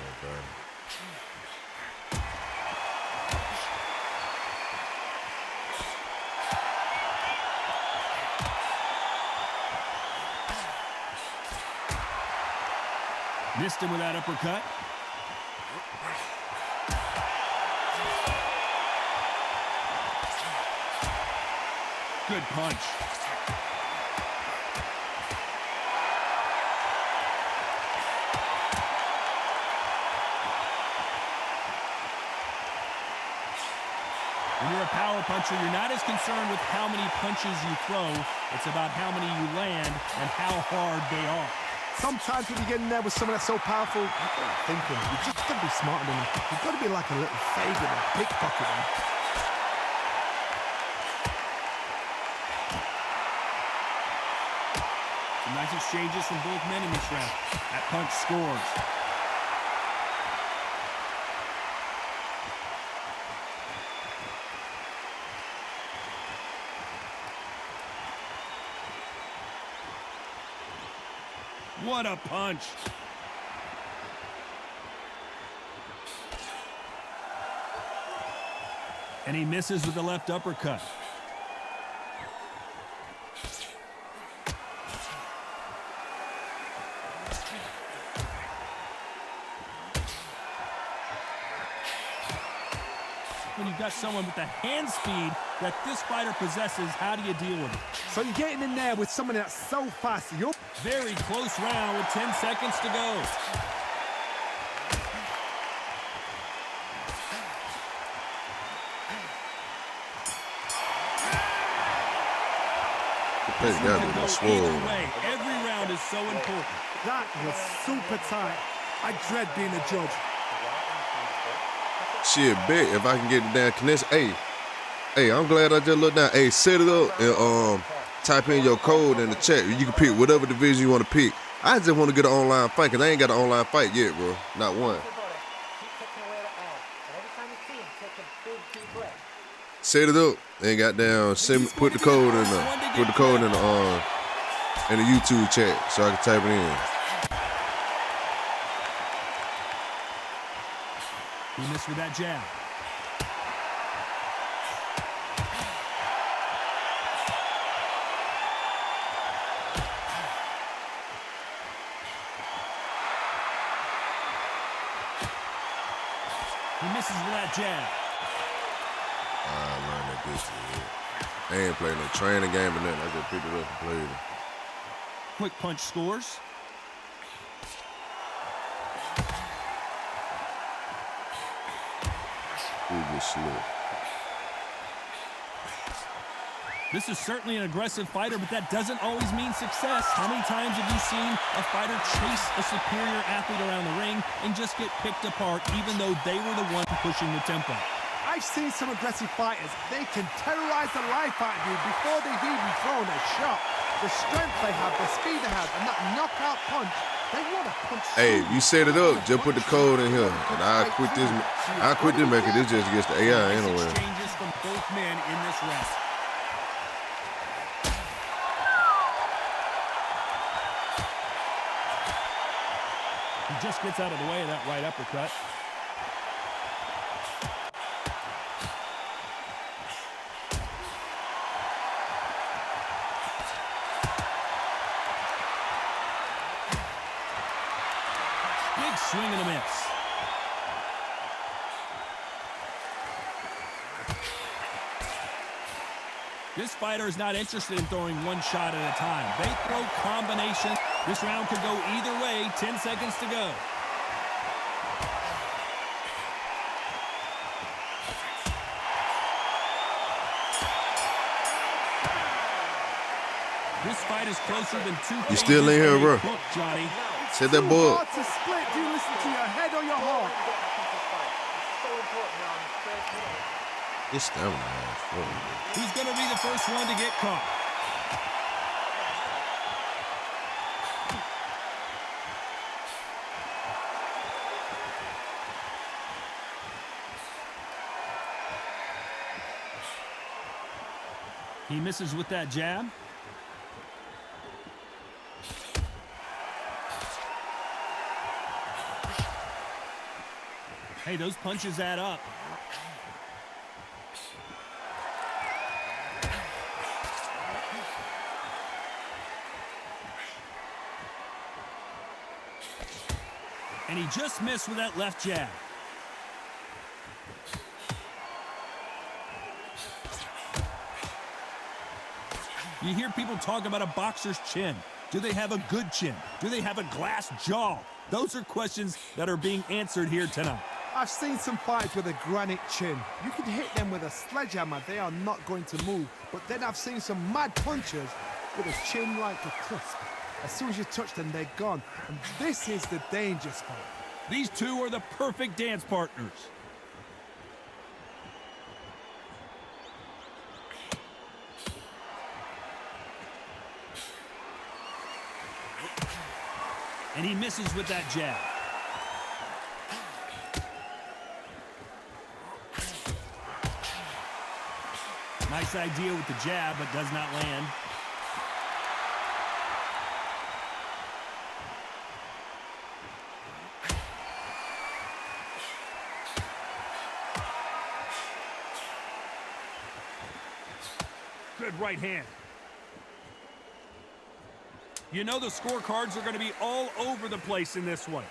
Missed him with that uppercut. Good punch. When you're a power puncher, you're not as concerned with how many punches you throw. It's about how many you land and how hard they are. Sometimes when you get in there with someone that's so powerful, you've got to think him. You just got to be smarter than him. You've got to be like a little Fagin and pickpocket him. Some nice exchanges from both men in this round. That punch scores. What a punch. And he misses with the left uppercut. When you've got someone with the hand speed that this fighter possesses, how do you deal with it? So you're getting in there with someone that's so fast. You're Very close round with 10 seconds to go. This One guy can go was swole. either way. Every round is so important. That was super tight. I dread being a judge. Shit, bet if I can get it down connection. Hey, I'm glad I just looked down. Hey, set it up and type in your code in the chat. You can pick whatever division you want to pick. I just want to get an online fight because I ain't got an online fight yet, bro. Not one. Keep taking away the air. And every time you see him, take a big deep breath. Set it up and got down. Put the code in the YouTube chat so I can type it in. He missed with that jab. He misses with that jab. I learned that this shit. I ain't playing no training game or nothing. I just picked it up and played it. Quick punch scores. Ooh, good slip. This is certainly an aggressive fighter, but that doesn't always mean success. How many times have you seen a fighter chase a superior athlete around the ring and just get picked apart even though they were the one pushing the tempo? I've seen some aggressive fighters. They can terrorize the life out of you before they've even thrown a shot. The strength they have, the speed they have, and that knockout punch, they want to punch. Hey, you set it up. Just put the code in here, and I quit this. I quit this maker. This just gets the AI Nice anyway. exchanges from both men in this round. He just gets out of the way of that right uppercut. swing and a miss. This fighter is not interested in throwing one shot at a time. They throw combinations. This round could go either way. 10 seconds to go. This fight is closer than 2 You still in here, bro? book, Johnny. Set that boy up. Hard to split. Do you listen to your head or your heart? It's so important now in the first minute. It's stamina. Who's going to be the first one to get caught? He misses with that jab. Hey, those punches add up. And he just missed with that left jab. You hear people talk about a boxer's chin. Do they have a good chin? Do they have a glass jaw? Those are questions that are being answered here tonight. I've seen some fights with a granite chin. You can hit them with a sledgehammer, they are not going to move. But then I've seen some mad punchers with a chin like a crisp. As soon as you touch them, they're gone. And this is the danger spot. These two are the perfect dance partners. And he misses with that jab. Nice idea with the jab, but does not land. Good right hand. You know the scorecards are going to be all over the place in this one.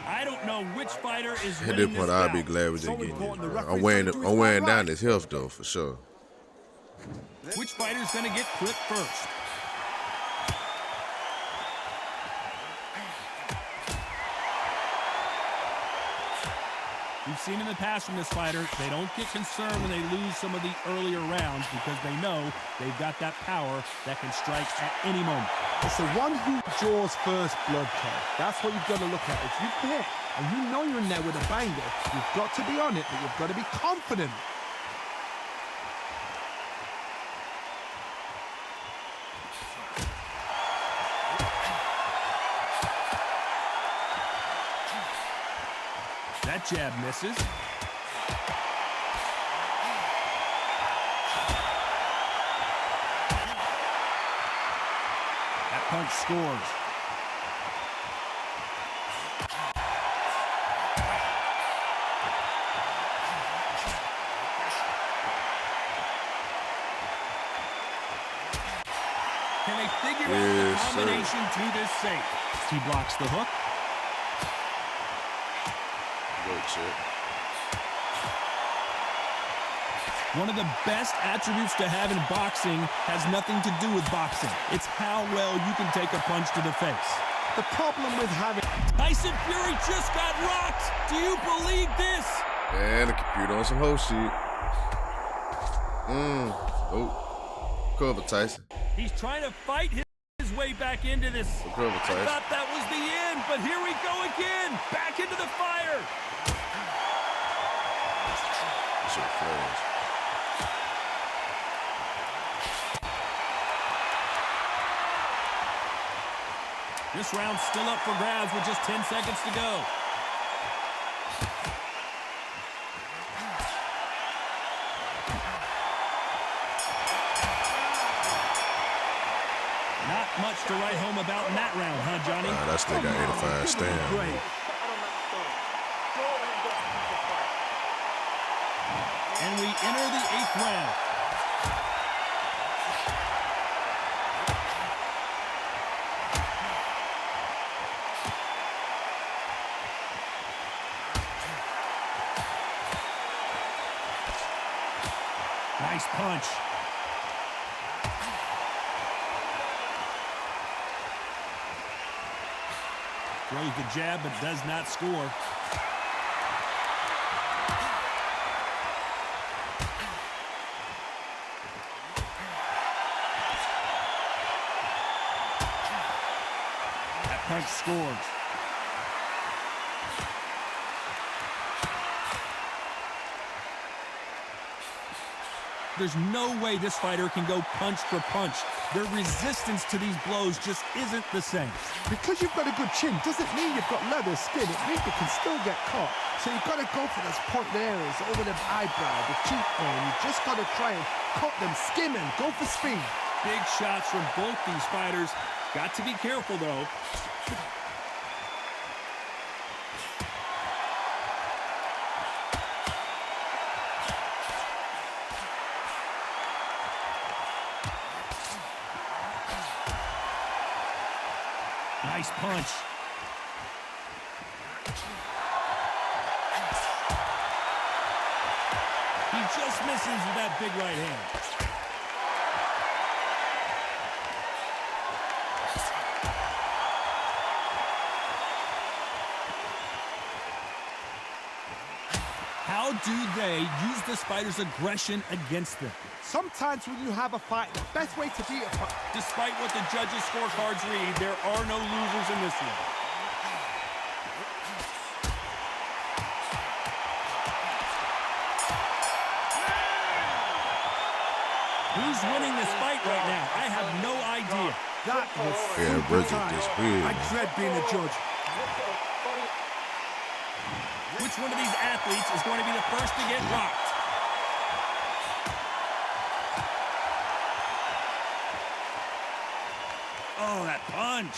I don't know which fighter is At winning this this point, I'll be bout. glad we didn't So get important, this. the I'm referee's wearing, gonna do his I'm wearing right. down his health, though, for sure. Which fighter's going to get clipped first? We've seen in the past from this fighter, they don't get concerned when they lose some of the earlier rounds because they know they've got that power that can strike at any moment. It's the one who draws first blood, Kev. That's what you've got to look at. If you hit and you know you're in there with a banger, you've got to be on it, but you've got to be confident. That jab misses. That punch scores. Can they figure out the Yes, sir. combination to this safe? He blocks the hook. Good shit. One of the best attributes to have in boxing has nothing to do with boxing. It's how well you can take a punch to the face. The problem with having Tyson Fury just got rocked. Do you believe this? And the computer on some whole shit. Oh. Cover, Tyson. He's trying to fight his way back into this. Cover, I Tyson. thought that was the end, but here we go again. Back into the fire. Shit flash. This round's still up for grabs with just 10 seconds to go. Not much to write home about in that round, huh, Johnny? That still got 85 stand. great. And we enter the 8th round. Nice punch. Throws the jab, but does not score. That punch scores. There's no way this fighter can go punch for punch. Their resistance to these blows just isn't the same. Because you've got a good chin doesn't mean you've got leather skin. It means you can still get caught. So you've got to go for those point areas over the eyebrow, the cheekbone. You've just got to try and cut them, skim them, go for speed. Big shots from both these fighters. Got to be careful, though. Nice punch. He just misses with that big right hand. How do they use this fighter's aggression against them? Sometimes when you have a fight, the best way to beat a fight. Despite what the judges' scorecards read, there are no losers in this one. Who's winning this fight right now? I have no idea. That was Yeah, Bridget is weird. I dread being a judge. Which one of these athletes is going to be the first to get rocked? Oh, that punch.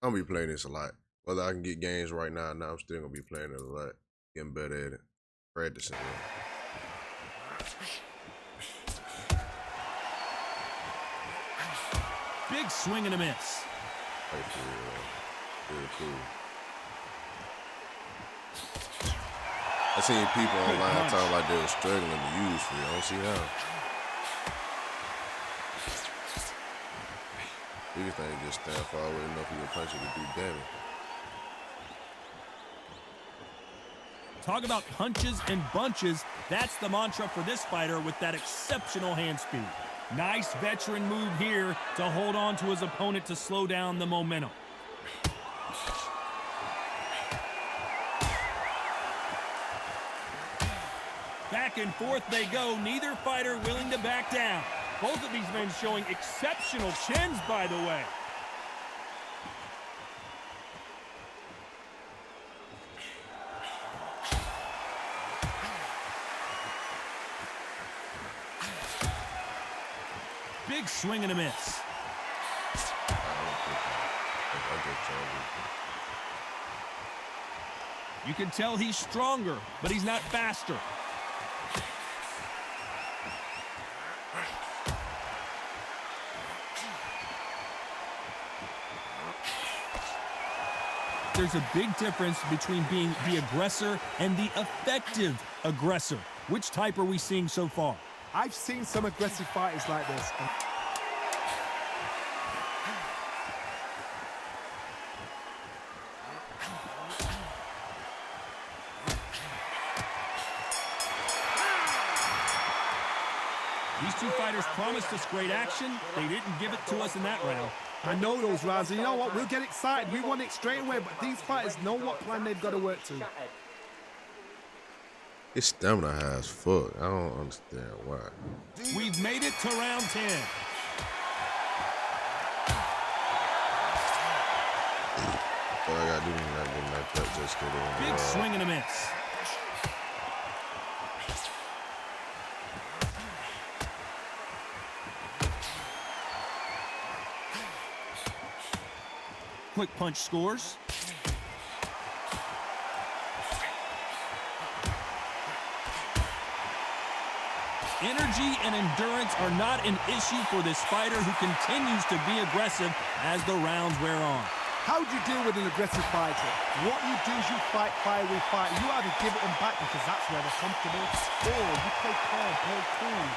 I'm gonna be playing this a lot. Whether I can get games right now or not, I'm still gonna be playing it a lot. Getting better at it. Practicing it. Big swing and a miss. Like, for real. Very cool. I seen people online talking like they were struggling to use for it. I don't see how. Biggest thing is just stand far away enough for your puncher to do damage. Talk about punches and bunches. That's the mantra for this fighter with that exceptional hand speed. Nice veteran move here to hold on to his opponent to slow down the momentum. Back and forth they go, neither fighter willing to back down. Both of these men showing exceptional chins, by the way. Big swing and a miss. You can tell he's stronger, but he's not faster. There's a big difference between being the aggressor and the effective aggressor. Which type are we seeing so far? I've seen some aggressive fighters like this. These two fighters promised us great action. They didn't give it to us in that round. I know those rounds, and you know what? We'll get excited. We want it straight away, but these fighters know what plan they've got to work to. His stamina high as fuck. I don't understand why. We've made it to round 10. All I gotta do is not get my cut, just get in. Big swing and a miss. Quick punch scores. Energy and endurance are not an issue for this fighter who continues to be aggressive as the rounds wear on. How do you deal with an aggressive fighter? What you do is you fight fire with fire. You either give it them back because that's where they're comfortable, or you play calm, play cool.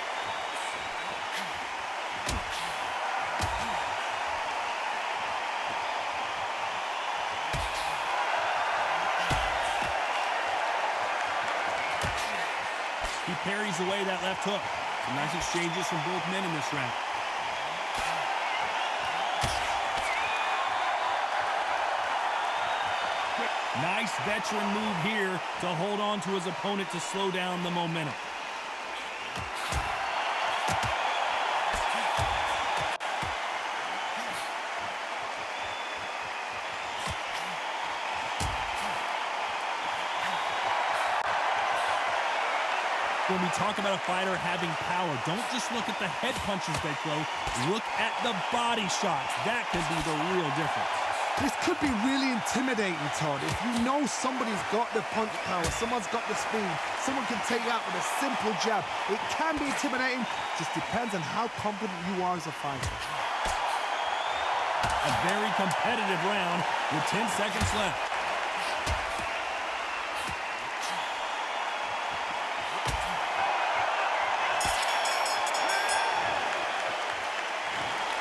He parries away that left hook. Some nice exchanges from both men in this round. Nice veteran move here to hold on to his opponent to slow down the momentum. When we talk about a fighter having power, don't just look at the head punches they throw. Look at the body shots. That could be the real difference. This could be really intimidating, Todd. If you know somebody's got the punch power, someone's got the speed, someone can take you out with a simple jab. It can be intimidating. Just depends on how confident you are as a fighter. A very competitive round with 10 seconds left.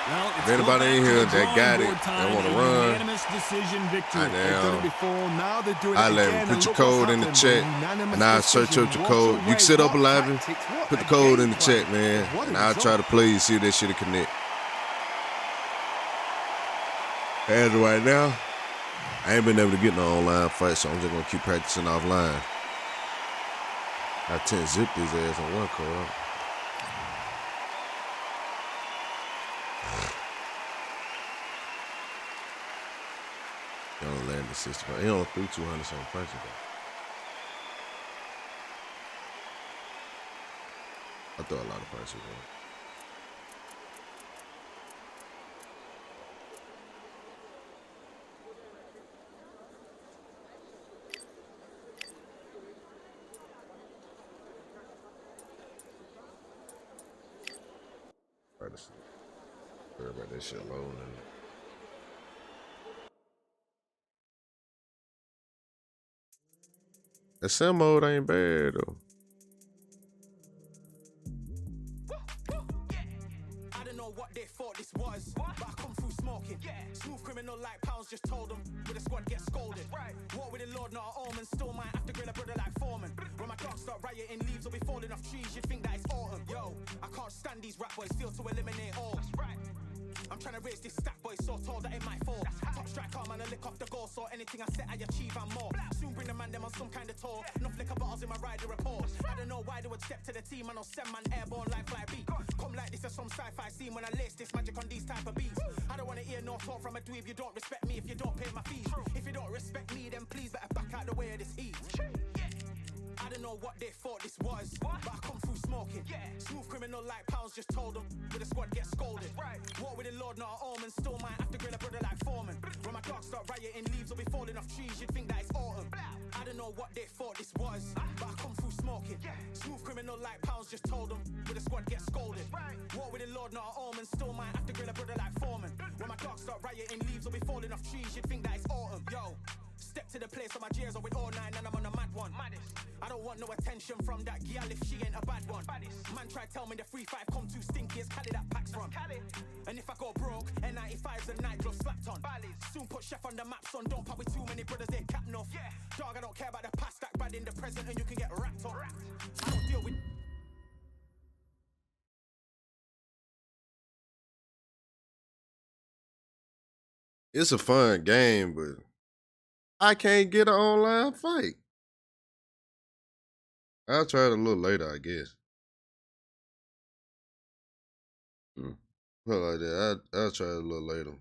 Well, If anybody in here that got it, that want to run, unanimous decision victory. They've done it before, now they're doing it I let again. them put and your look what's code in the happened. chat, Unanimous and I'll search decision. up your Walk code. away. You can sit up What alive, tactics, what put the a code game in the plan. chat, man, What a and I'll result. try to play you, see if that shit'll connect. As of right now, I ain't been able to get no online fight, so I'm just gonna keep practicing offline. I 10 zip his ass on one code. He only landed 65. He only threw 200 something punches though. I throw a lot of punches, man. Worry about that shit loading. That sim mode ain't bad though. I don't know what they thought this was, but I come through smoking. Smooth criminal like pounds, just told them with a squad get scolded. Walk with the Lord, not an omen. Still might have to grill a brother like Foreman. When my dogs start rioting, leaves will be falling off trees. You'd think that it's autumn. Yo, I can't stand these rap boys, feel to eliminate all. I'm trying to raise this stack, boy, so tall that it might fall. Top striker, man, I lick off the goal, so anything I set, I achieve and more. Soon bring the man them on some kind of tour. No flicker bottles in my rider report. I don't know know why they would step to the team. I know send man airborne like fly beat. Come like this as some sci-fi scene when I lace this magic on these type of beats. I don't wanna hear no talk from a dweeb. You don't respect me if you don't pay my fees. If you don't respect me, then please better back out the way of this heat. I don't know what they thought this was, but I come through smoking. Smooth criminal like pounds, just told them with the squad get scolded. Walk with the Lord, not an omen. Still might have to grill a brother like Foreman. When my dogs start rioting, leaves will be falling off trees. You'd think that it's autumn. I don't know what they thought this was, but I come through smoking. Smooth criminal like pounds, just told them with the squad get scolded. Walk with the Lord, not an omen. Still might have to grill a brother like Foreman. When my dogs start rioting, leaves will be falling off trees. You'd think that it's autumn. Yo. Step to the place where my J's are with all nine and I'm on a mad one. I don't want no attention from that gal if she ain't a bad one. Man try tell me the 3-5 come too stinky as Cali that packs from. And if I go broke, N95's a night glove slapped on. Soon put Chef on the map, son. Don't pop with too many brothers, they cap enough. Dog, I don't care about the past, that bad in the present and you can get wrapped up. I don't deal with... It's a fun game, but I can't get an online fight. I'll try it a little later, I guess. Something like that. I'll try it a little later.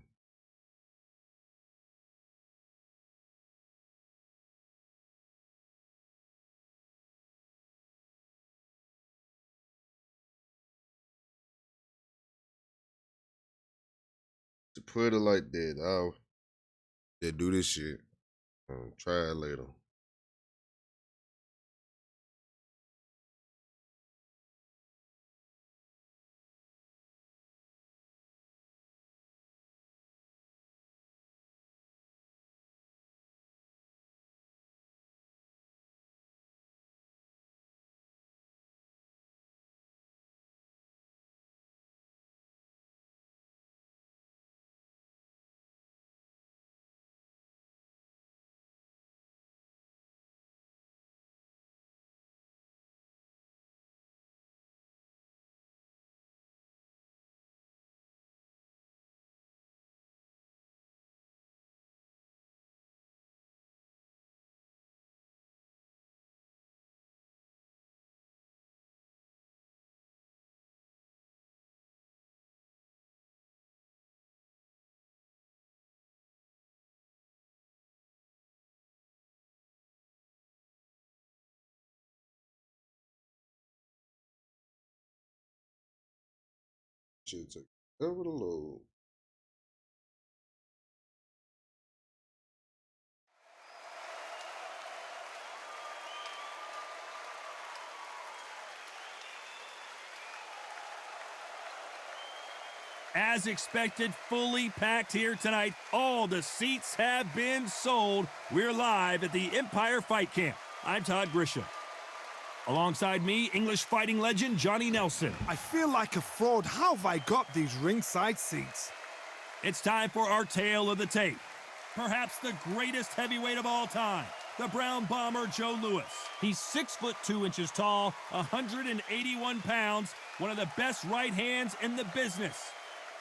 To put it like that, I'll do this shit. Try it later. Should take over the load. As expected, fully packed here tonight. All the seats have been sold. We're live at the Empire Fight Camp. I'm Todd Grisham. Alongside me, English fighting legend Johnny Nelson. I feel like a fraud. How have I got these ringside seats? It's time for our tale of the tape. Perhaps the greatest heavyweight of all time, the Brown Bomber Joe Louis. He's 6'2" tall, 181 pounds, one of the best right hands in the business.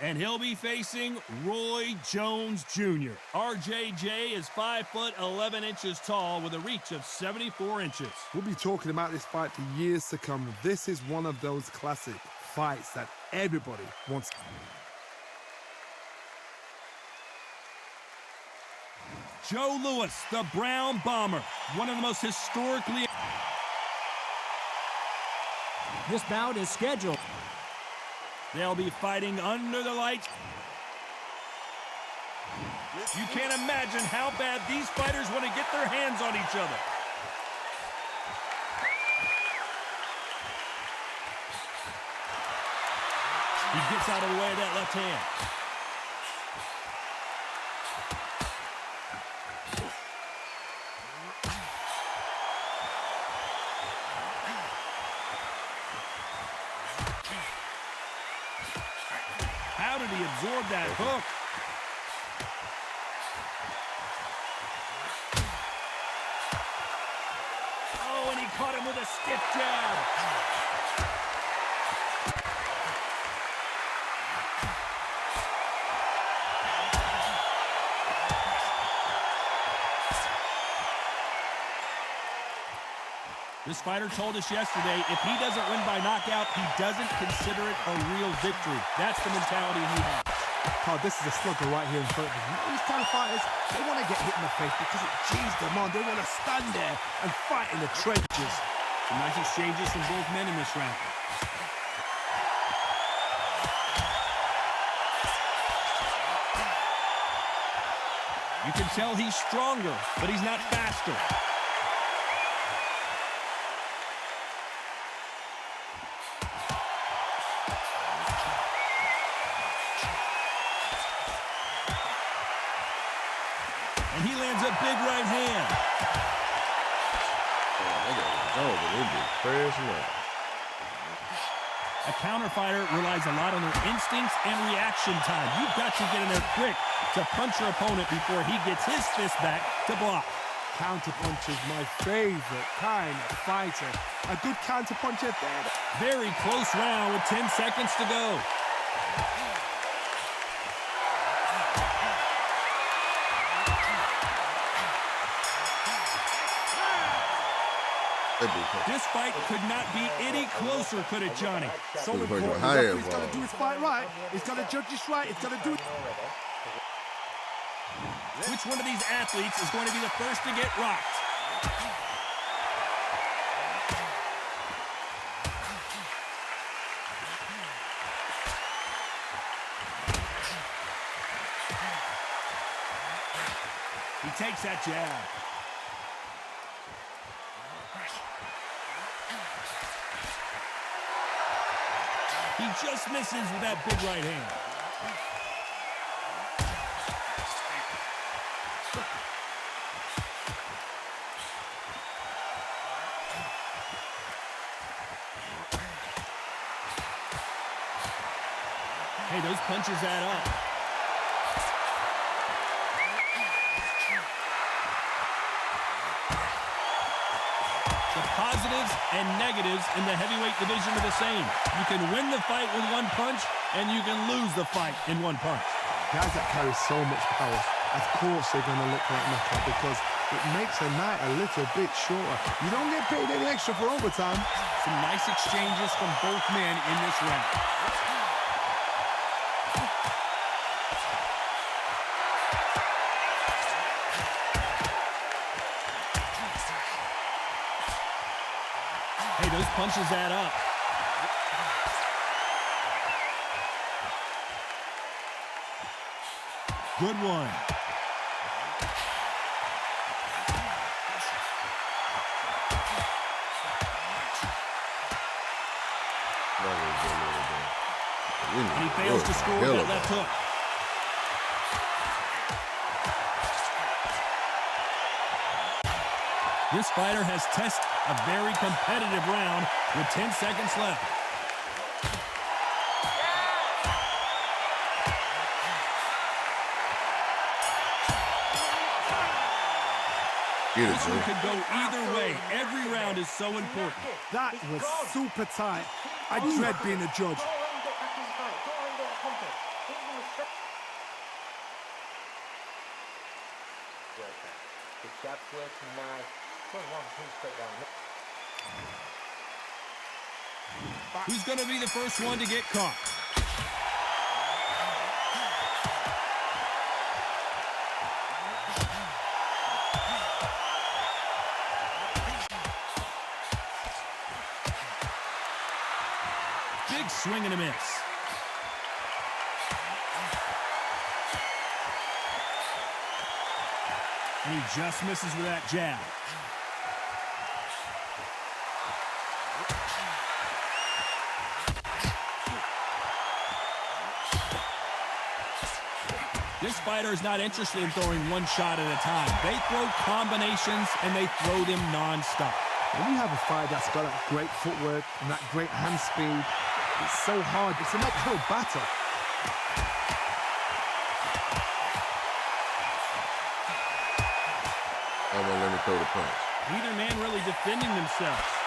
And he'll be facing Roy Jones Jr. RJJ is 5'11" tall with a reach of 74 inches. We'll be talking about this fight for years to come. This is one of those classic fights that everybody wants. Joe Louis, the Brown Bomber, one of the most historically... This bout is scheduled. They'll be fighting under the lights. You can't imagine how bad these fighters want to get their hands on each other. He gets out of the way of that left hand. How did he absorb that hook? Oh, and he caught him with a stiff jab. The This fighter told us yesterday if he doesn't win by knockout, he doesn't consider it a real victory. That's the mentality he has. Oh, this is a slugger right here in front of them. These kind of fighters, they want to get hit in the face because it cheers them on. They want to stand there and fight in the trenches. Some nice exchanges from both men in this round. You can tell he's stronger, but he's not faster. And he lands a big right hand. A counter fighter relies a lot on their instincts and reaction time. You've got to get in there quick to punch your opponent before he gets his fist back to block. Counter punch is my favorite kind of fighter. A good counter puncher there. Very close round with 10 seconds to go. This fight could not be any closer, could it, Johnny? So important. He's got to do his fight right. He's got to judge this right. He's got to do it. Which one of these athletes is going to be the first to get rocked? He takes that jab. He just misses with that big right hand. Hey, those punches add up. The positives and negatives in the heavyweight division are the same. You can win the fight with one punch, and you can lose the fight in one punch. Guys that carry so much power, of course they're going to look like knockout because it makes a night a little bit shorter. You don't get paid any extra for overtime. Some nice exchanges from both men in this round. Hey, those punches add up. Good one. And he fails to score that left hook. This fighter has tested a very competitive round with 10 seconds left. This one could go either way. Every round is so important. That was super tight. I dread being a judge. Who's going to be the first one to get caught? Big swing and a miss. And he just misses with that jab. This fighter is not interested in throwing one shot at a time. They throw combinations, and they throw them non-stop. When you have a fighter that's got that great footwork and that great hand speed, it's so hard. It's an uphill battle. I won't let me throw the punch. Neither man really defending themselves.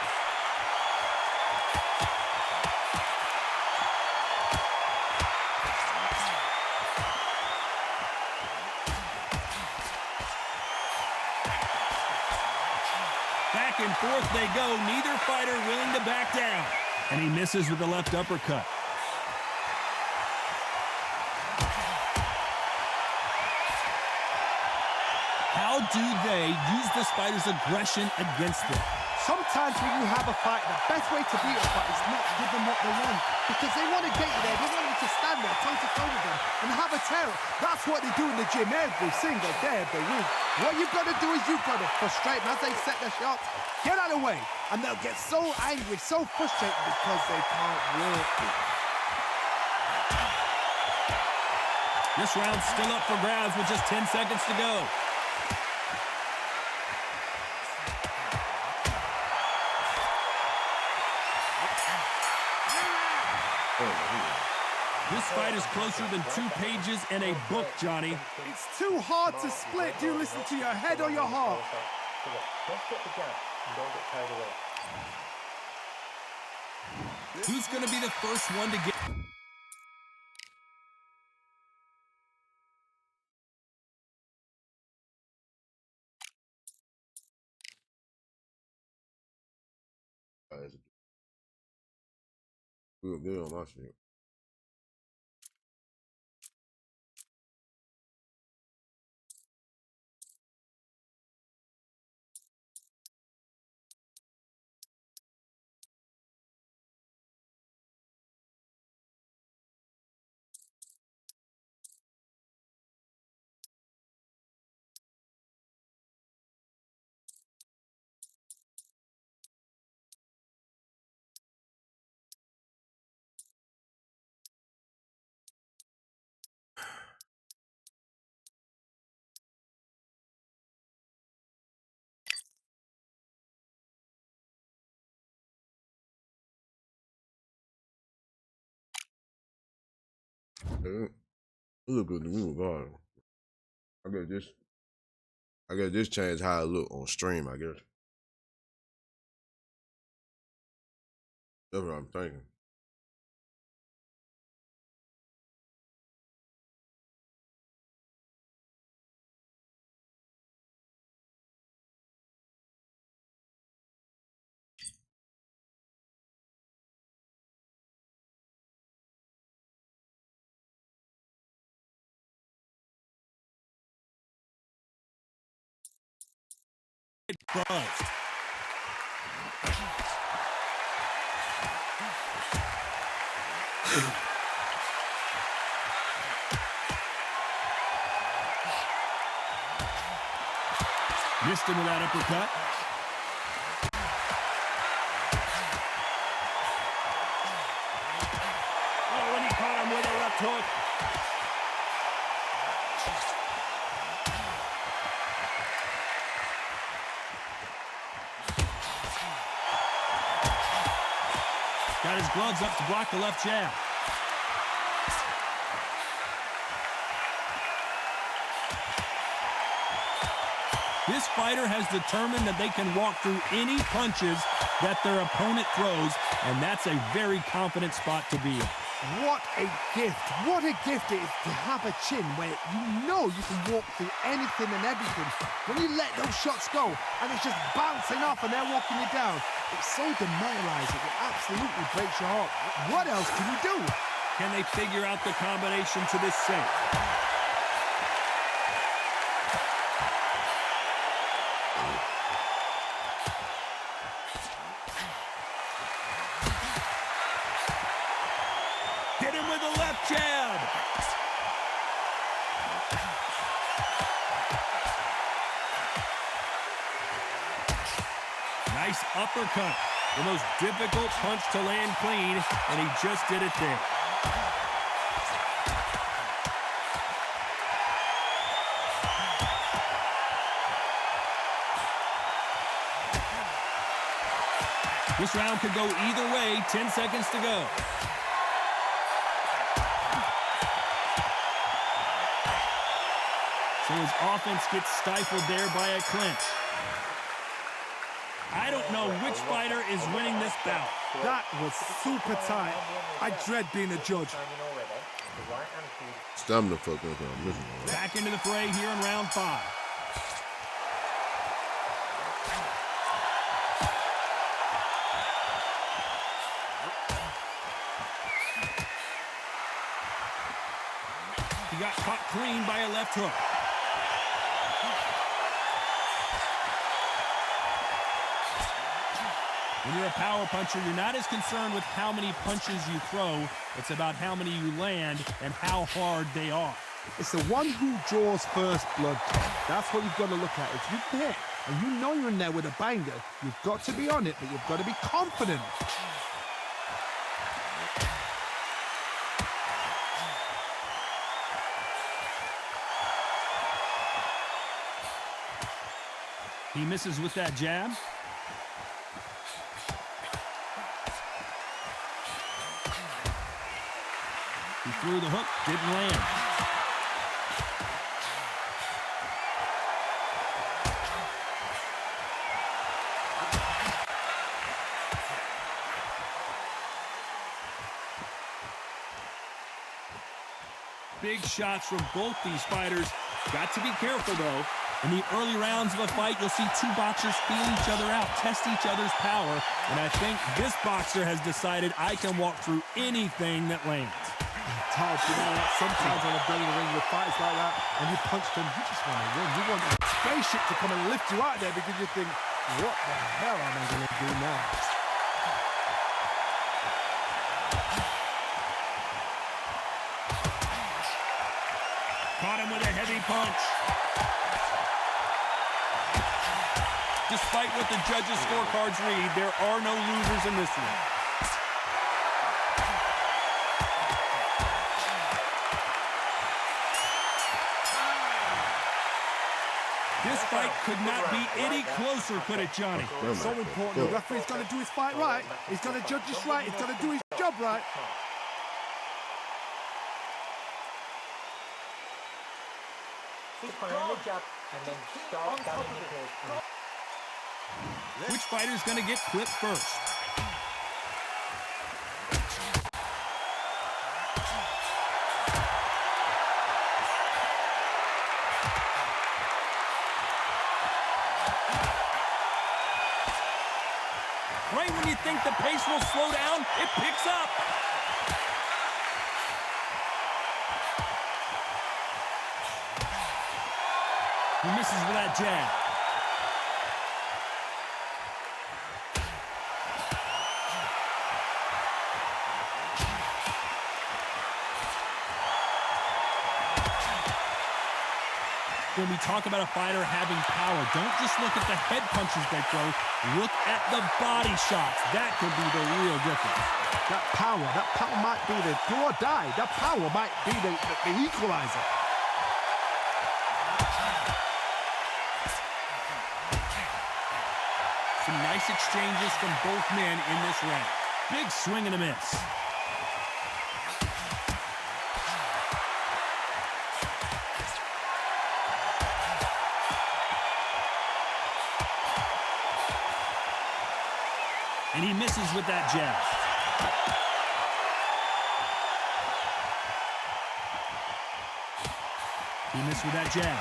Back and forth they go, neither fighter willing to back down. And he misses with the left uppercut. How do they use this fighter's aggression against them? Sometimes when you have a fight, the best way to beat a fight is not give them what they want. Because they want to get you there. They want you to stand there toe-to-toe with them and have a terror. That's what they do in the gym every single day of the week. What you've got to do is you've got to frustrate them as they set their shots. Get out of the way. And they'll get so angry, so frustrated because they can't work. This round's still up for grabs with just 10 seconds to go. This fight is closer than 2 pages in a book, Johnny. It's too hard to split. Do you listen to your head or your heart? Don't get the gap and don't get carried away. Who's going to be the first one to get... We were good on my shit. It look good to me regardless. I guess this changed how I look on stream, I guess. That's what I'm thinking. Buzzed. Missed him with that uppercut. Oh, and he caught him with a left hook. Got his gloves up to block the left jab. This fighter has determined that they can walk through any punches that their opponent throws, and that's a very confident spot to be in. What a gift. What a gift it is to have a chin where you know you can walk through anything and everything. When you let those shots go and it's just bouncing off and they're walking you down, it's so demoralizing. It absolutely breaks your heart. What else can you do? Can they figure out the combination to this sink? Hit him with a left jab. Nice uppercut. The most difficult punch to land clean, and he just did it there. This round could go either way. 10 seconds to go. So his offense gets stifled there by a clinch. I don't know which fighter is winning this bout. That was super tight. I dread being a judge. Stamina fucking up. I'm missing one. Back into the fray here in round 5. got caught clean by a left hook. When you're a power puncher, you're not as concerned with how many punches you throw. It's about how many you land and how hard they are. It's the one who draws first blood. That's what you've got to look at. If you hit and you know you're in there with a banger, you've got to be on it, but you've got to be confident. He misses with that jab. He threw the hook, didn't land. Big shots from both these fighters. Got to be careful, though. In the early rounds of a fight, you'll see two boxers feel each other out, test each other's power, and I think this boxer has decided I can walk through anything that lands. Todd, you know that sometimes when I've been in the ring with fights like that and you punch them, you just want to win. You want a spaceship to come and lift you out there because you think, what the hell am I going to do now? Caught him with a heavy punch. Despite what the judges' scorecards read, there are no losers in this one. This fight could not be any closer, could it, Johnny? It's so important. The referee's got to do his fight right. He's got to judge this right. He's got to do his job right. Keep putting in the jab and then start dabbing your heels. Which fighter's going to get clipped first? Right when you think the pace will slow down, it picks up. He misses with that jab. When we talk about a fighter having power, don't just look at the head punches they throw. Look at the body shots. That could be the real difference. That power might be the do or die. That power might be the equalizer. Some nice exchanges from both men in this round. Big swing and a miss. And he misses with that jab. He missed with that jab.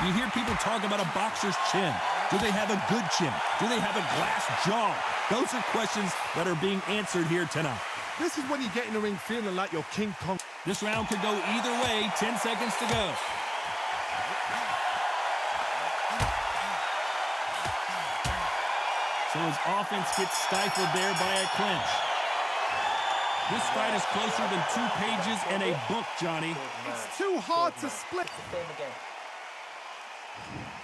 You hear people talk about a boxer's chin. Do they have a good chin? Do they have a glass jaw? Those are questions that are being answered here tonight. This is when you get in the ring feeling like you're King Kong. This round could go either way. 10 seconds to go. So his offense gets stifled there by a clinch. This fight is closer than 2 pages and a book, Johnny. It's too hard to split. Same again.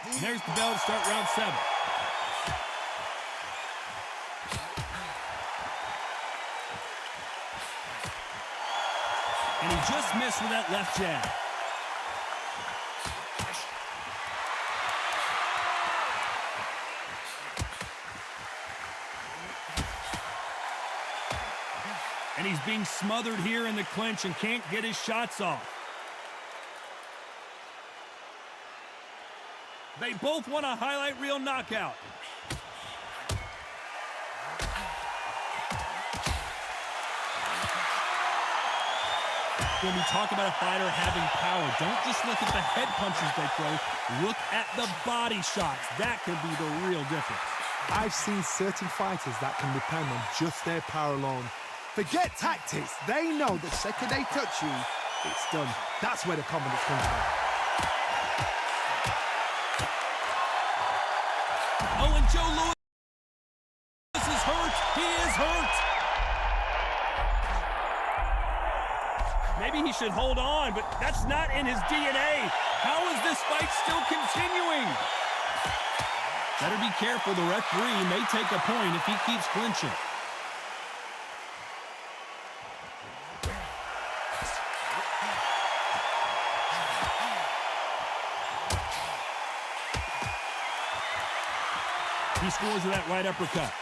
And there's the bell to start round 7. And he just missed with that left jab. And he's being smothered here in the clinch and can't get his shots off. They both want a highlight reel knockout. When we talk about a fighter having power, don't just look at the head punches they throw. Look at the body shots. That could be the real difference. I've seen certain fighters that can depend on just their power alone. Forget tactics. They know the second they touch you, it's done. That's where the confidence comes from. Oh, and Joe Louis is hurt. He is hurt. Maybe he should hold on, but that's not in his DNA. How is this fight still continuing? Better be careful. The referee may take a point if he keeps clinching. He scores with that right uppercut.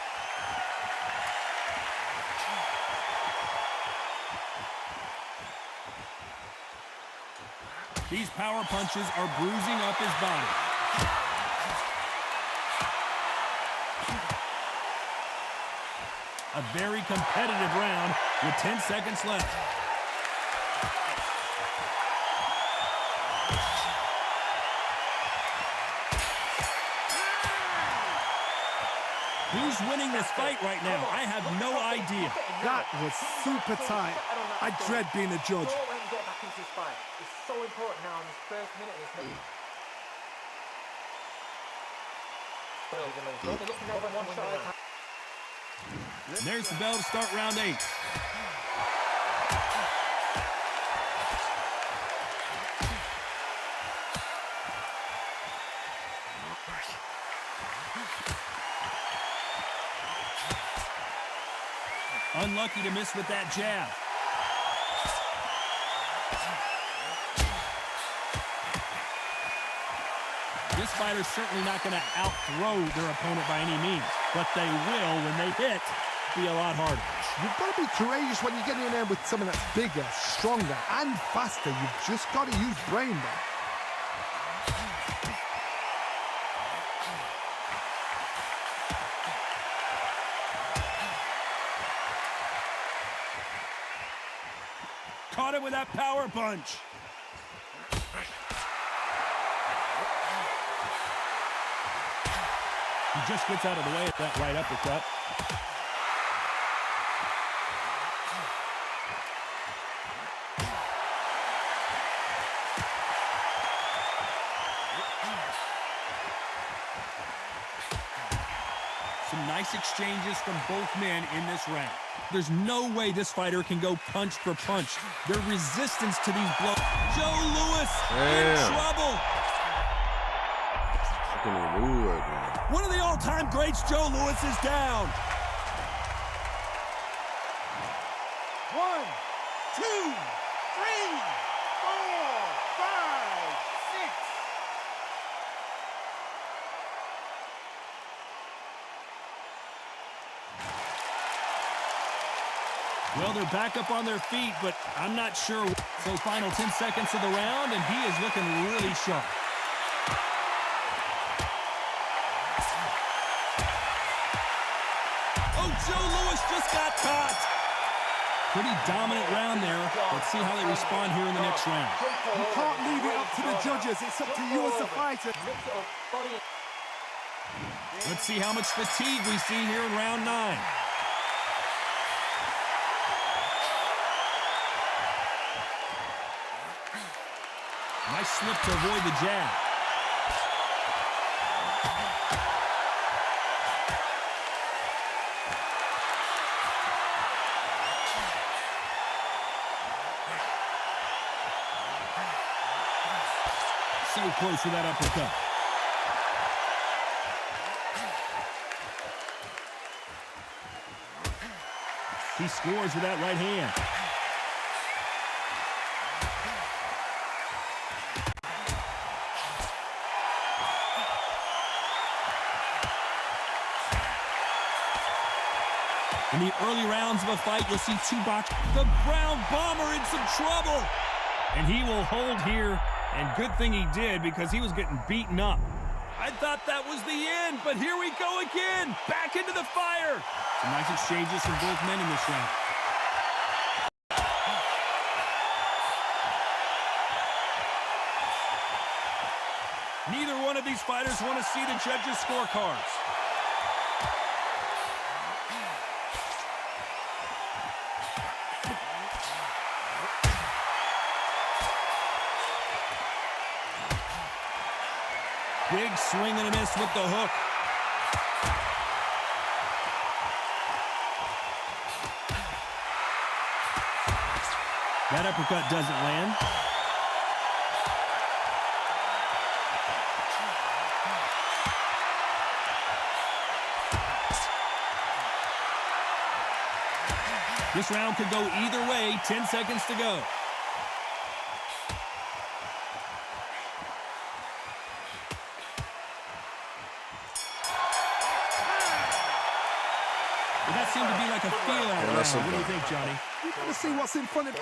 These power punches are bruising up his body. A very competitive round with 10 seconds left. Who's winning this fight right now? I have no idea. That was super tight. I dread being a judge. Don't let him get back into this fight. It's so important now in this first minute. There's the bell to start round 8. Unlucky to miss with that jab. This fighter's certainly not going to out-throw their opponent by any means, but they will, when they hit, be a lot harder. You've got to be courageous when you get in there with someone that's bigger, stronger, and faster. You've just got to use brain there. Caught him with that power punch. He just gets out of the way at that right uppercut. Some nice exchanges from both men in this round. There's no way this fighter can go punch for punch. Their resistance to these blows. Joe Louis in trouble. I can't even move right now. One of the all-time greats, Joe Louis, is down. 1, 2, 3, 4, 5, 6. Well, they're back up on their feet, but I'm not sure. So final 10 seconds of the round, and he is looking really sharp. Oh, Joe Louis just got caught. Pretty dominant round there. Let's see how they respond here in the next round. You can't leave it up to the judges. It's up to you as the fighter. Let's see how much fatigue we see here in round 9. Nice slip to avoid the jab. So close to that uppercut. He scores with that right hand. In the early rounds of a fight, you'll see two boxers. The Brown Bomber in some trouble. And he will hold here, and good thing he did because he was getting beaten up. I thought that was the end, but here we go again. Back into the fire. Some nice exchanges from both men in this round. Neither one of these fighters want to see the judges' scorecards. Big swing and a miss with the hook. That uppercut doesn't land. This round could go either way. 10 seconds to go. That seemed to be like a feel-out round. What do you think, Johnny? You've got to see what's in front of you.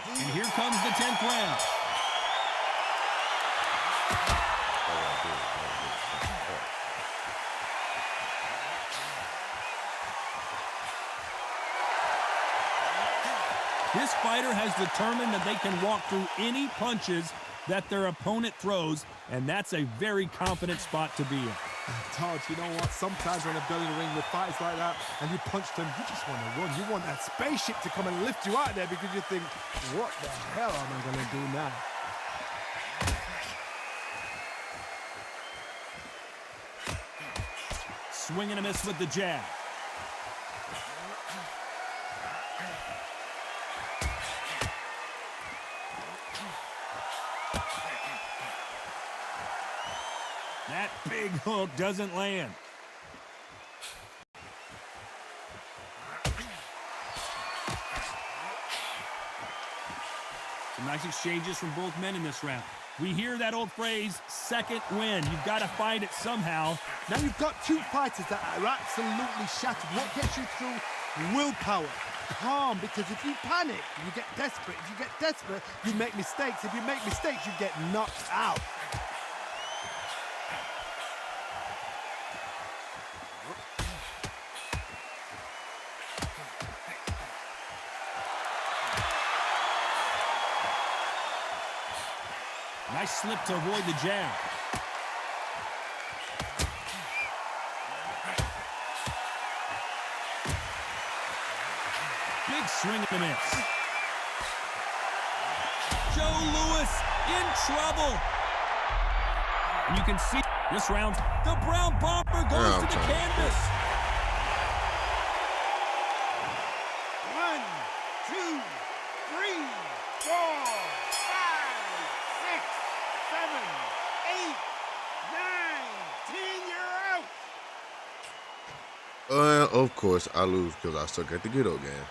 And here comes the 10th round. This fighter has determined that they can walk through any punches that their opponent throws, and that's a very confident spot to be in. Todd, you know what? Sometimes when a belly in the ring with fights like that and you punch them, you just want to run. You want that spaceship to come and lift you out there because you think, what the hell am I going to do now? Swing and a miss with the jab. That big hook doesn't land. Some nice exchanges from both men in this round. We hear that old phrase, second win. You've got to find it somehow. Now you've got two fighters that are absolutely shattered. What gets you through? Willpower. Calm, because if you panic, you get desperate. If you get desperate, you make mistakes. If you make mistakes, you get knocked out. Nice slip to avoid the jab. Big swing and a miss. Joe Louis in trouble. And you can see this round, the Brown Bomber goes to the canvas. 1, 2, 3, 4, 5, 6, 7, 8, 9, 10, you're out. Of course, I lose because I suck at the Ghetto game.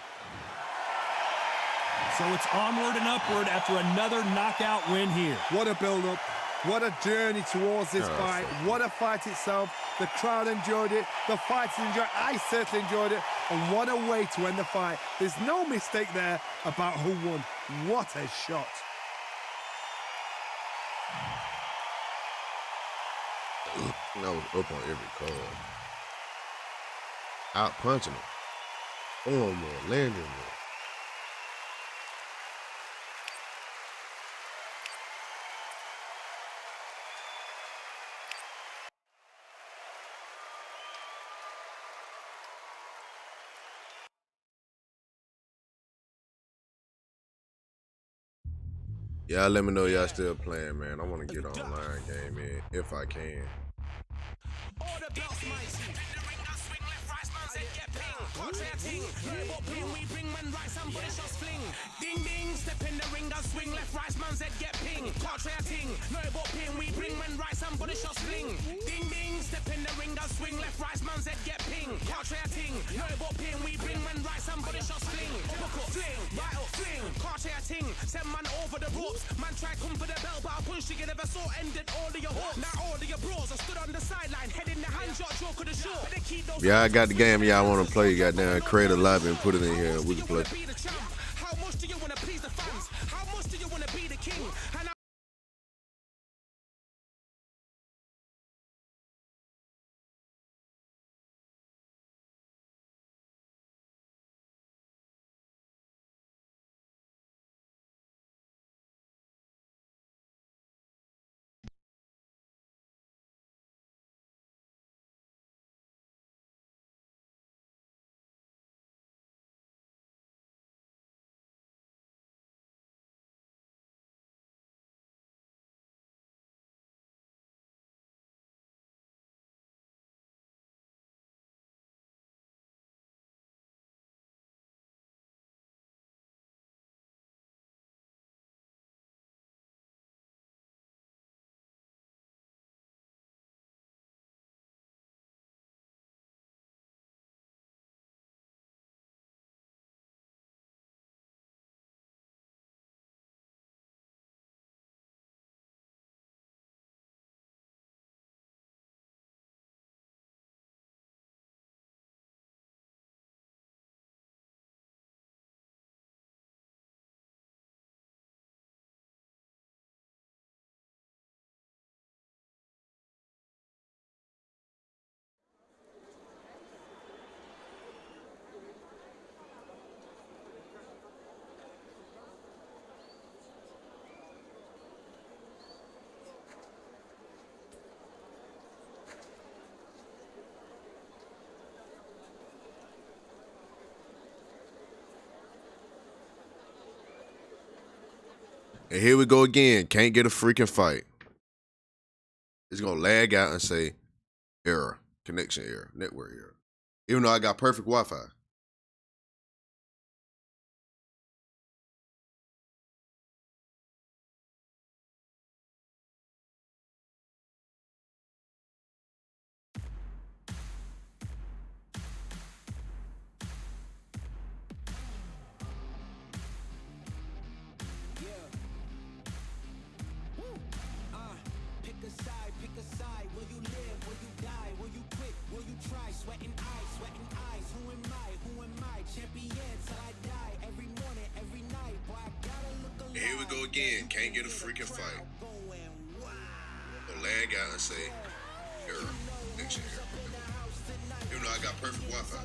So it's onward and upward after another knockout win here. What a build-up. What a journey towards this fight. What a fight itself. The crowd enjoyed it. The fighters enjoyed it. I certainly enjoyed it. And what a way to end the fight. There's no mistake there about who won. What a shot. I was up on every card. Out punching him. Throwing more, landing more. Y'all let me know y'all still playing, man. I want to get online game in if I can. Order belts, mighty. The ring I swing left, right, man's head get ping. Contrary ting, what ping we bring when right, somebody shots fling. Ding ding, step in the ring I swing left, right, man's head get ping. Contrary ting, no what ping we bring when right, somebody shots fling. Ding ding, step in the ring I swing left, right, man's head get ping. Contrary ting, no what ping we bring when right, somebody shots fling. Look up, fling, right up, fling. Contrary ting, send man over the ropes. Man try come for the belt, but I punched you never saw ended all of your hopes. Now all of your bros are stood on the sideline, head in the hand shot, joke of the show. Yeah, I got the game y'all want to play. You got down, create a lobby and put it in here. We can play. How much do you want to please the fans? How much do you want to be the king? And And here we go again. Can't get a freaking fight. It's gonna lag out and say error, connection error, network error. Even though I got perfect Wi-Fi. Pick a side. Will you live? Will you die? Will you quit? Will you try? Sweating eyes. Who am I? Champion till I die. Every morning, every night. Boy, I gotta look alive. And here we go again. Can't get a freaking fight. Gonna lag out and say error, connection error. Even though I got perfect Wi-Fi.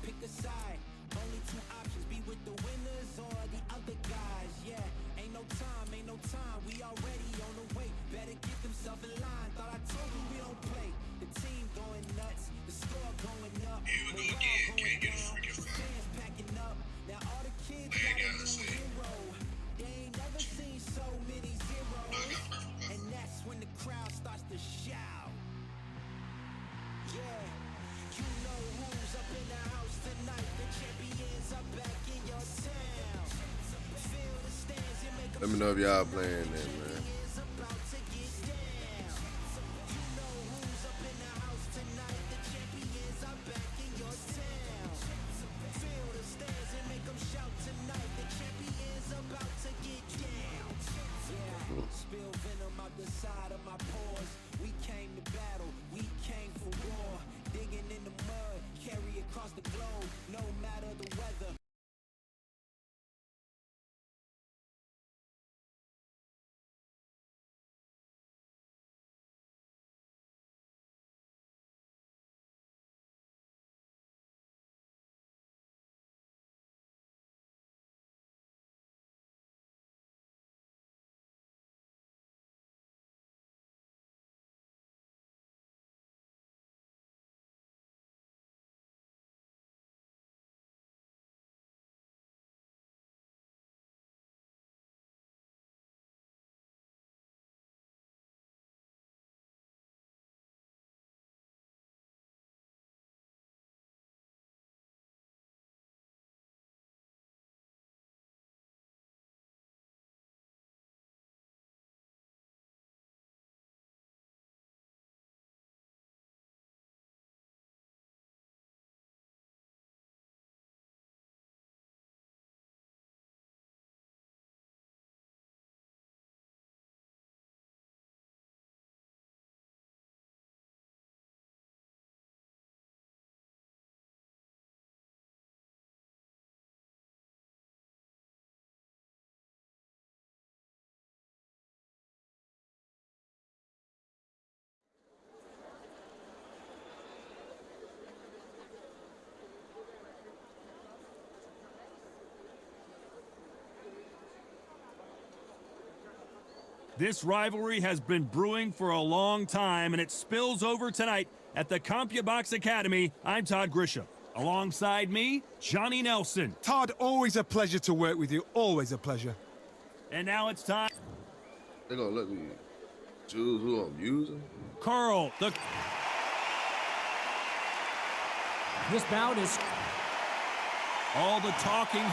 Pick a side. Only two options: be with the winners or the other guys. Yeah, ain't no time. We already on the way. Better get themselves in line. Thought I told you we don't play. The team going nuts. The score going up. Here we go again. Can't get a freaking fight. Fans packing up. Now all the kids got a new hero. They ain't never seen so many zeros. And that's when the crowd starts to shout. Yeah, you know who's up in the house tonight. The champions are back in your town. Feel the stands, you make them Let me know if y'all playing that, man. is about to get down. You know who's up in the house tonight. The champions are back in your town. Feel the stands and make them shout tonight. The champions about to get down. Yeah, spill venom out the side of my pores. We came to battle, we came for war. Digging in the mud, carry across the globe, no matter the weather. This rivalry has been brewing for a long time, and it spills over tonight at the CompuBox Academy. I'm Todd Grisham. Alongside me, Johnny Nelson. Todd, always a pleasure to work with you. Always a pleasure. And now it's time. They're gonna let me choose who I'm using. Carl, This bout is all the talking.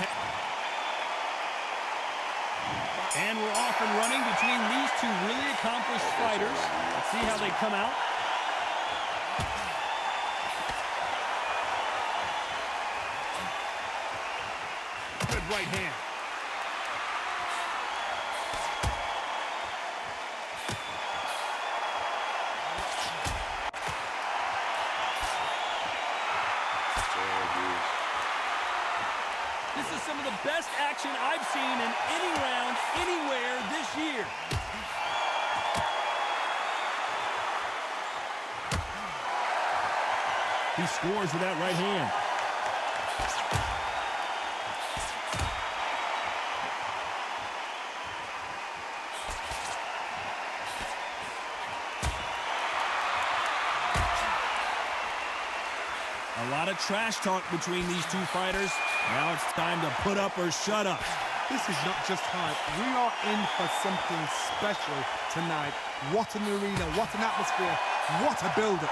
And we're off and running between these two really accomplished fighters. Let's see how they come out. Good right hand. This is some of the best action I've seen in any round, anywhere this year. He scores with that right hand. A lot of trash talk between these two fighters. Now it's time to put up or shut up. This is not just hype. We are in for something special tonight. What an arena, what an atmosphere, what a build-up.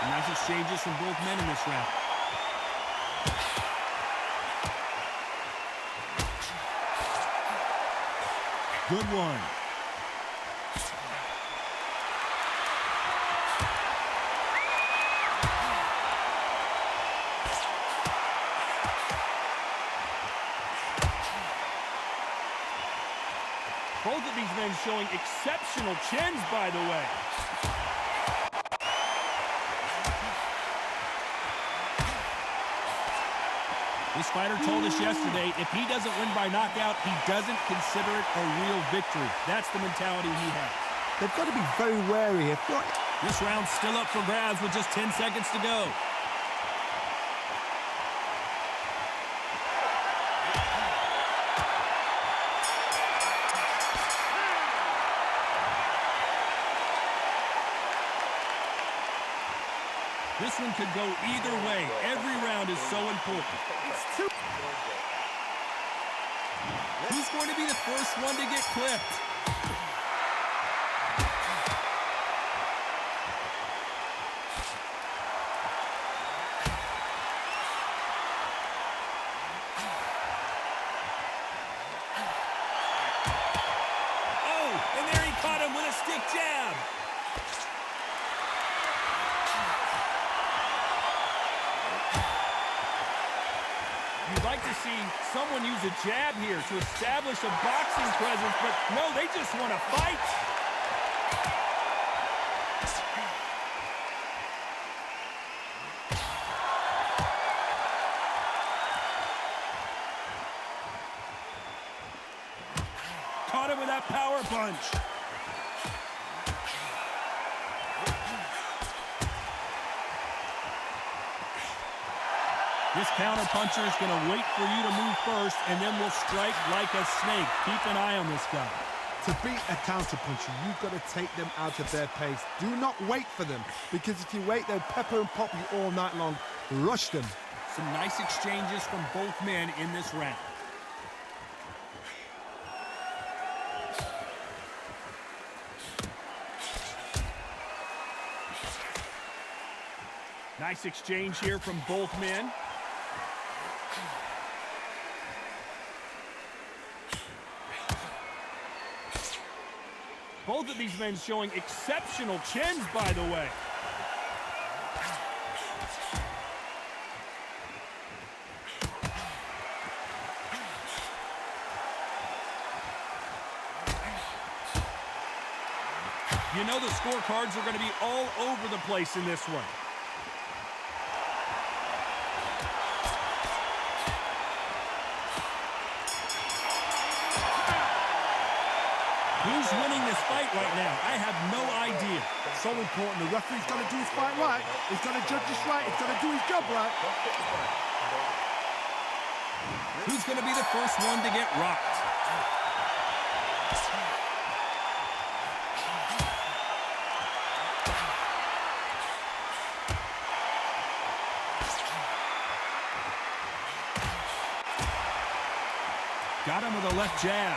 Nice exchanges from both men in this round. Good one. Both of these men showing exceptional chins, by the way. This fighter told us yesterday, if he doesn't win by knockout, he doesn't consider it a real victory. That's the mentality he has. They've got to be very wary. This round's still up for grabs with just 10 seconds to go. This one could go either way. Every round is so important. Who's going to be the first one to get clipped? Oh, and there he caught him with a stick jab. You'd like to see someone use a jab here to establish a boxing presence, but no, they just want to fight. Caught him with that power punch. This counter puncher is going to wait for you to move first, and then will strike like a snake. Keep an eye on this guy. To beat a counter puncher, you've got to take them out of their pace. Do not wait for them, because if you wait, they'll pepper and pop you all night long. Rush them. Some nice exchanges from both men in this round. Nice exchange here from both men. Both of these men showing exceptional chins, by the way. You know the scorecards are going to be all over the place in this one. Who's winning this fight right now? I have no idea. So important. The referee's got to do his fight right. He's got to judge this right. He's got to do his job right. Who's going to be the first one to get rocked? Got him with a left jab.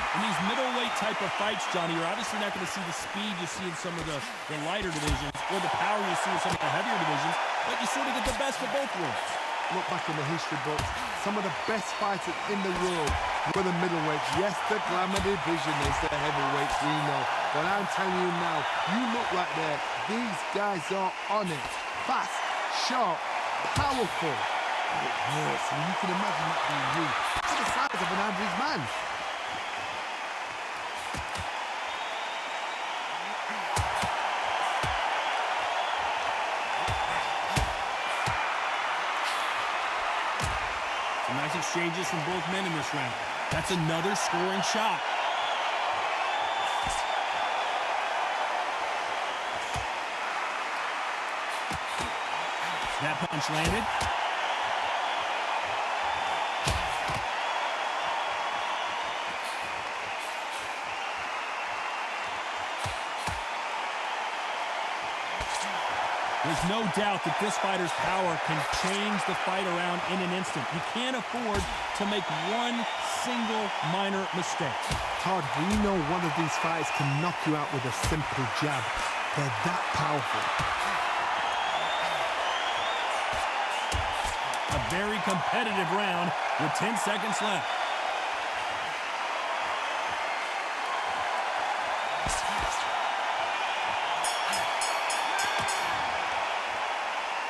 In these middleweight type of fights, Johnny, you're obviously not going to see the speed you see in some of the lighter divisions or the power you see in some of the heavier divisions, but you sort of get the best of both worlds. Look back in the history books. Some of the best fighters in the world were the middleweights. Yes, the glamour division is the heavyweights, we know. But I'm telling you now, you look right there. These guys are on it. Fast, sharp, powerful. It hurts, and you can imagine that being you. It's the size of an average man. Some nice exchanges from both men in this round. That's another scoring shot. That punch landed. There's no doubt that this fighter's power can change the fight around in an instant. You can't afford to make one single minor mistake. Todd, we know one of these fighters can knock you out with a simple jab. They're that powerful. A very competitive round with 10 seconds left.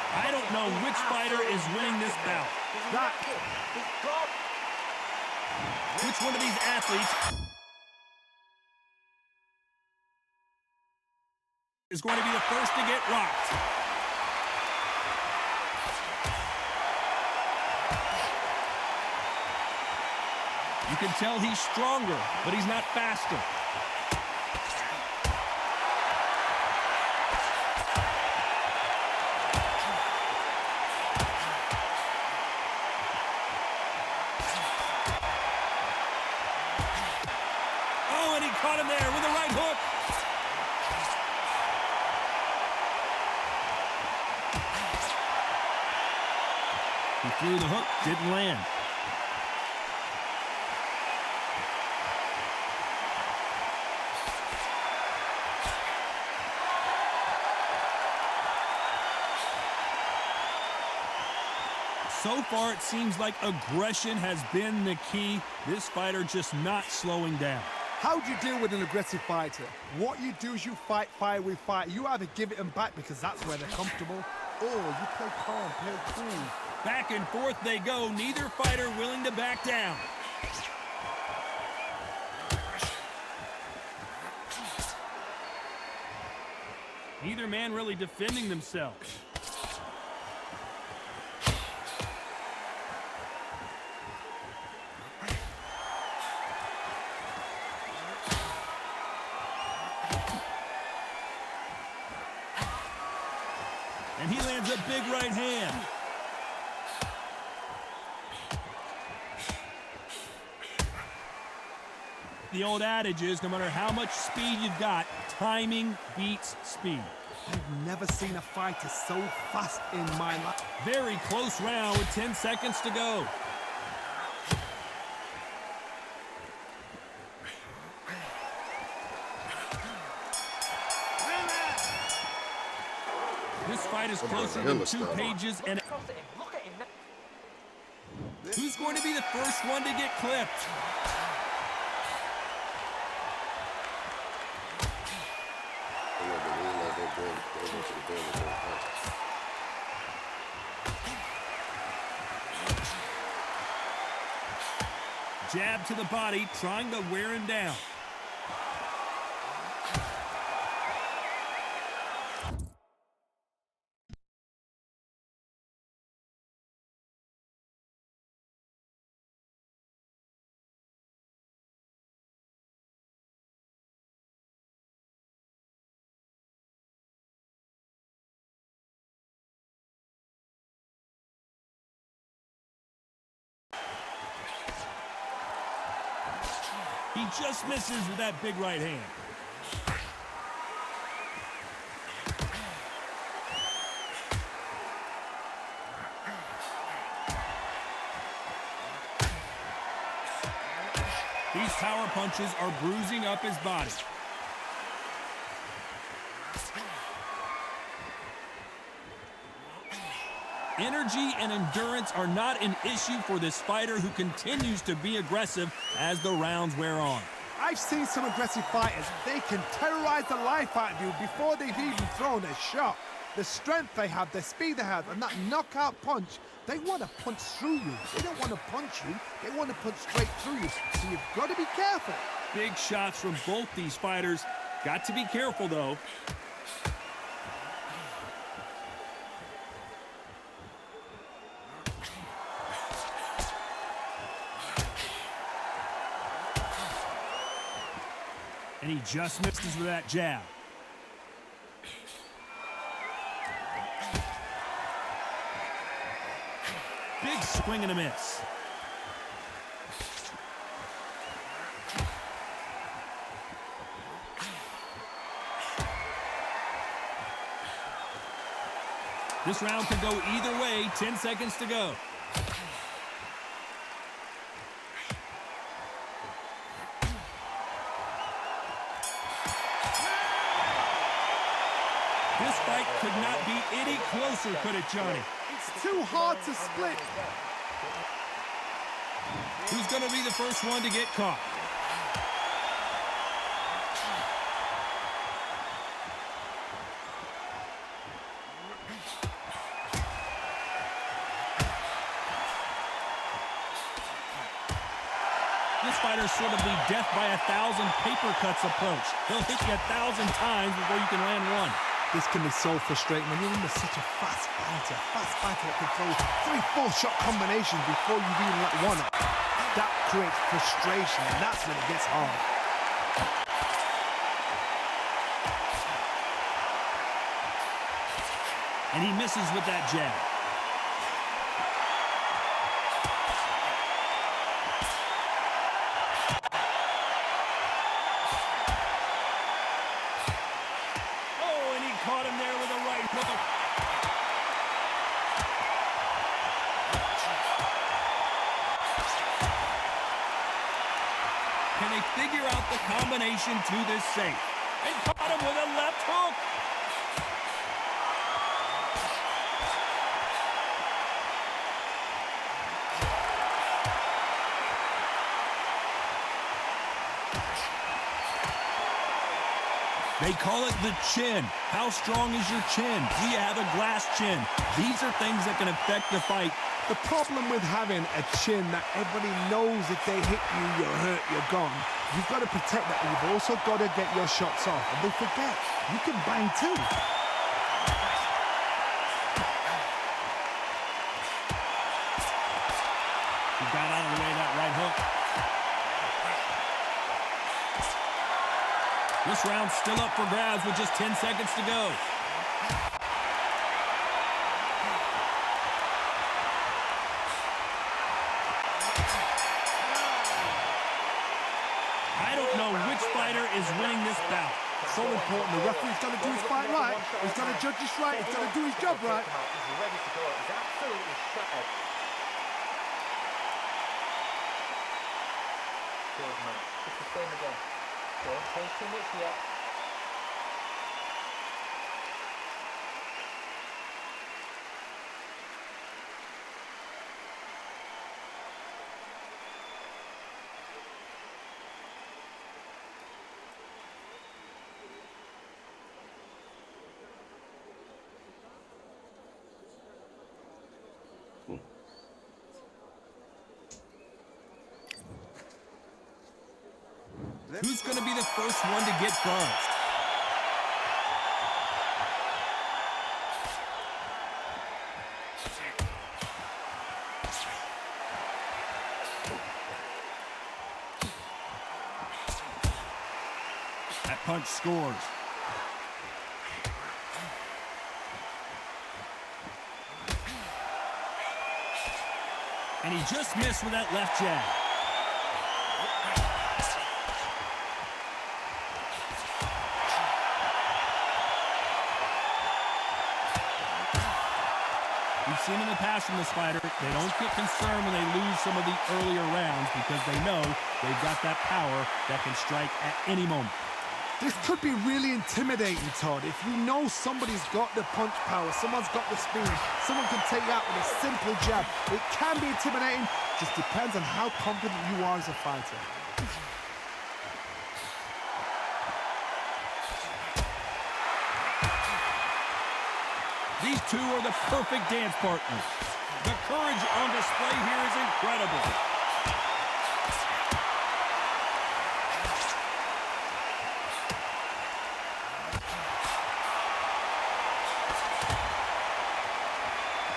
I don't know which fighter is winning this bout. Which one of these athletes is going to be the first to get rocked? You can tell he's stronger, but he's not faster. Oh, and he caught him there with a right hook. He threw the hook, didn't land. So far, it seems like aggression has been the key. This fighter just not slowing down. How do you deal with an aggressive fighter? What you do is you fight fire with fire. You either give it them back because that's where they're comfortable, or you play calm, play cool. Back and forth they go, neither fighter willing to back down. Neither man really defending themselves. And he lands a big right hand. The old adage is, no matter how much speed you've got, timing beats speed. I've never seen a fighter so fast in my life. Very close round with 10 seconds to go. This fight is closer than 2 pages, and who's going to be the first one to get clipped? Jab to the body, trying to wear him down. He just misses with that big right hand. These power punches are bruising up his body. Energy and endurance are not an issue for this fighter who continues to be aggressive as the rounds wear on. I've seen some aggressive fighters. They can terrorize the life out of you before they've even thrown a shot. The strength they have, the speed they have, and that knockout punch, they want to punch through you. They don't want to punch you. They want to punch straight through you. So you've got to be careful. Big shots from both these fighters. Got to be careful, though. And he just misses with that jab. Big swing and a miss. This round could go either way. 10 seconds to go. This fight could not be any closer, could it, Johnny? It's too hard to split. Who's going to be the first one to get caught? This fighter's sort of the death by 1,000 paper cuts approach. He'll hit you 1,000 times before you can land one. This can be so frustrating when you're under such a fast fighter that can throw 3-4 shot combinations before you've even let one up. That creates frustration, and that's when it gets hard. And he misses with that jab. Oh, and he caught him there with a right hook. Can they figure out the combination to this safe? And caught him with a left hook. They call it the chin. How strong is your chin? Do you have a glass chin? These are things that can affect the fight. The problem with having a chin that everybody knows if they hit you, you're hurt, you're gone. You've got to protect that, but you've also got to get your shots off. And they forget, you can bang too. He got out of the way of that right hook. This round's still up for grabs with just 10 seconds to go. I don't know which fighter is winning this bout. So important. The referee's got to do his fight right. He's got to judge this right. He's got to do his job right. He's ready to go. He's absolutely shattered. Good man. Just the same again. Don't change too much yet. Who's going to be the first one to get buzzed? That punch scores. And he just missed with that left jab. We've seen in the past from this fighter, they don't get concerned when they lose some of the earlier rounds because they know they've got that power that can strike at any moment. This could be really intimidating, Todd. If you know somebody's got the punch power, someone's got the speed, someone can take you out with a simple jab. It can be intimidating, just depends on how confident you are as a fighter. These two are the perfect dance partners. The courage on display here is incredible.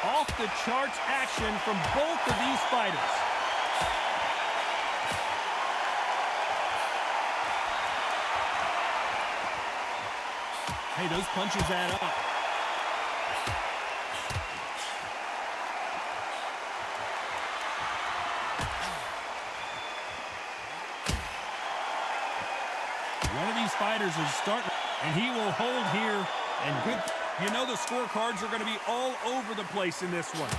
Off the charts action from both of these fighters. Hey, those punches add up. One of these fighters is starting, and he will hold here, and good. You know the scorecards are going to be all over the place in this one.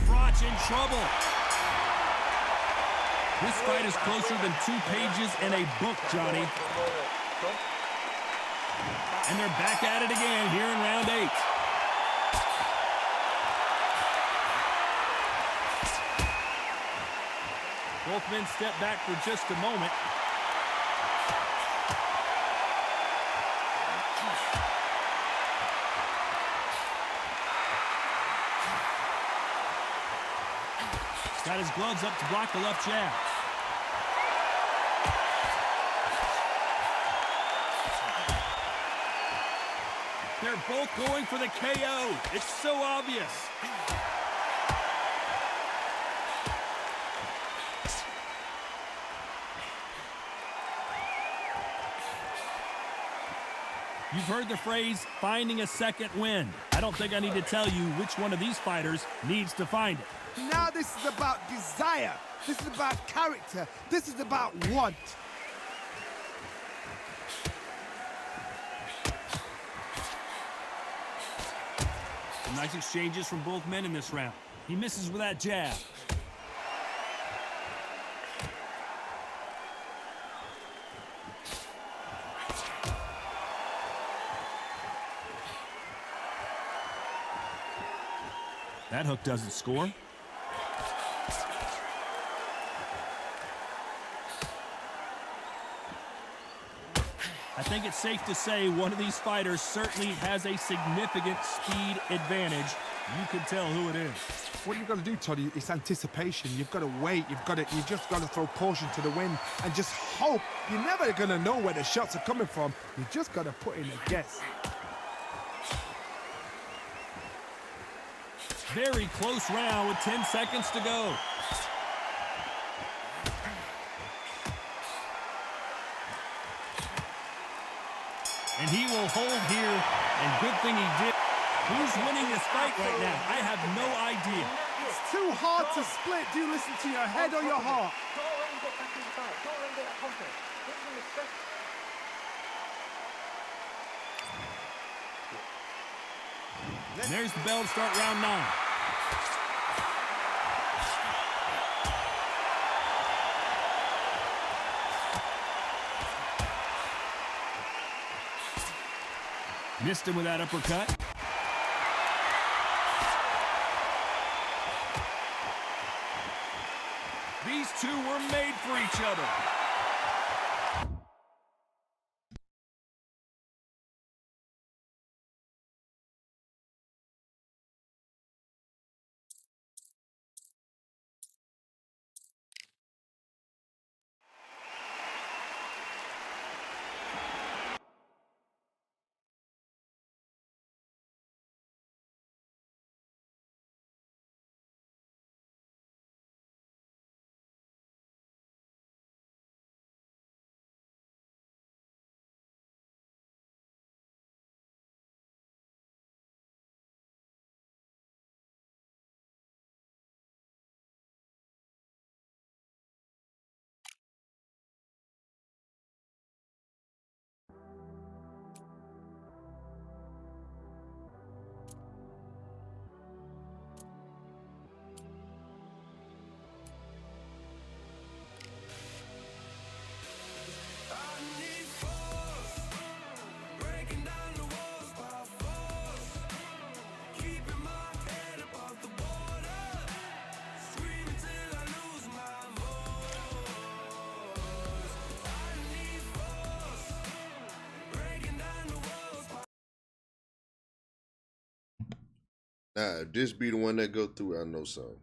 Froch in trouble. This fight is closer than 2 pages in a book, Johnny. And they're back at it again here in round 8. Both men step back for just a moment. Got his gloves up to block the left jab. They're both going for the KO. It's so obvious. You've heard the phrase, finding a second wind. I don't think I need to tell you which one of these fighters needs to find it. Now this is about desire. This is about character. This is about want. Some nice exchanges from both men in this round. He misses with that jab. That hook doesn't score. I think it's safe to say one of these fighters certainly has a significant speed advantage. You can tell who it is. What you've got to do, Toddy, is anticipation. You've got to wait. You just got to throw caution to the wind and just hope. You're never going to know where the shots are coming from. You just got to put in a guess. Very close round with 10 seconds to go. And he will hold here, and good thing he did. Who's winning this fight right now? I have no idea. It's too hard to split. Do you listen to your head or your heart? Don't let him get back inside. Don't let him get that confidence. Give him respect. And there's the bell to start round 9. Missed him with that uppercut. These two were made for each other. Nah, if this be the one that go through, I know something.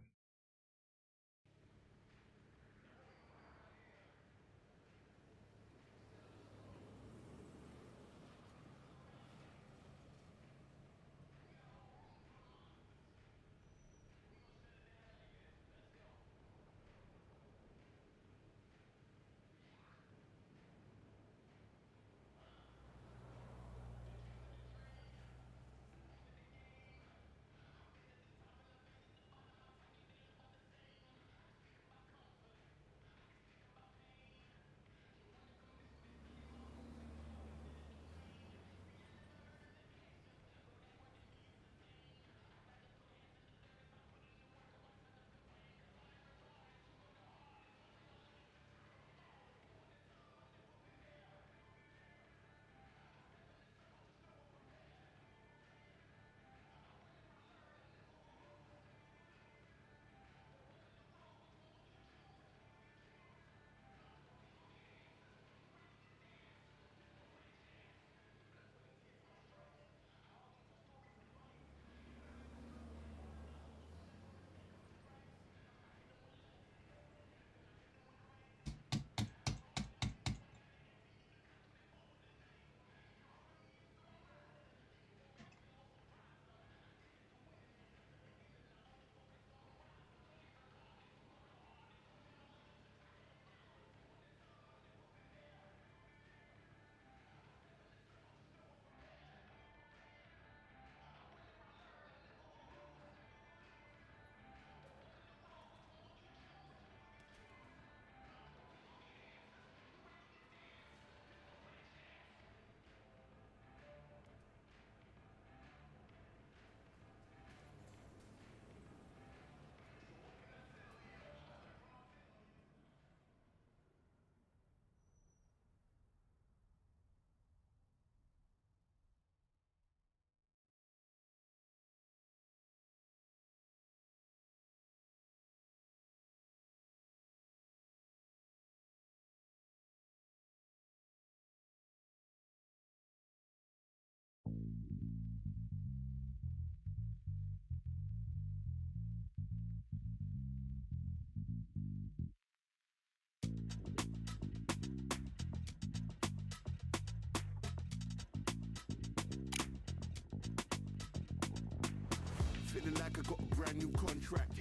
Feeling like I got a brand new contract.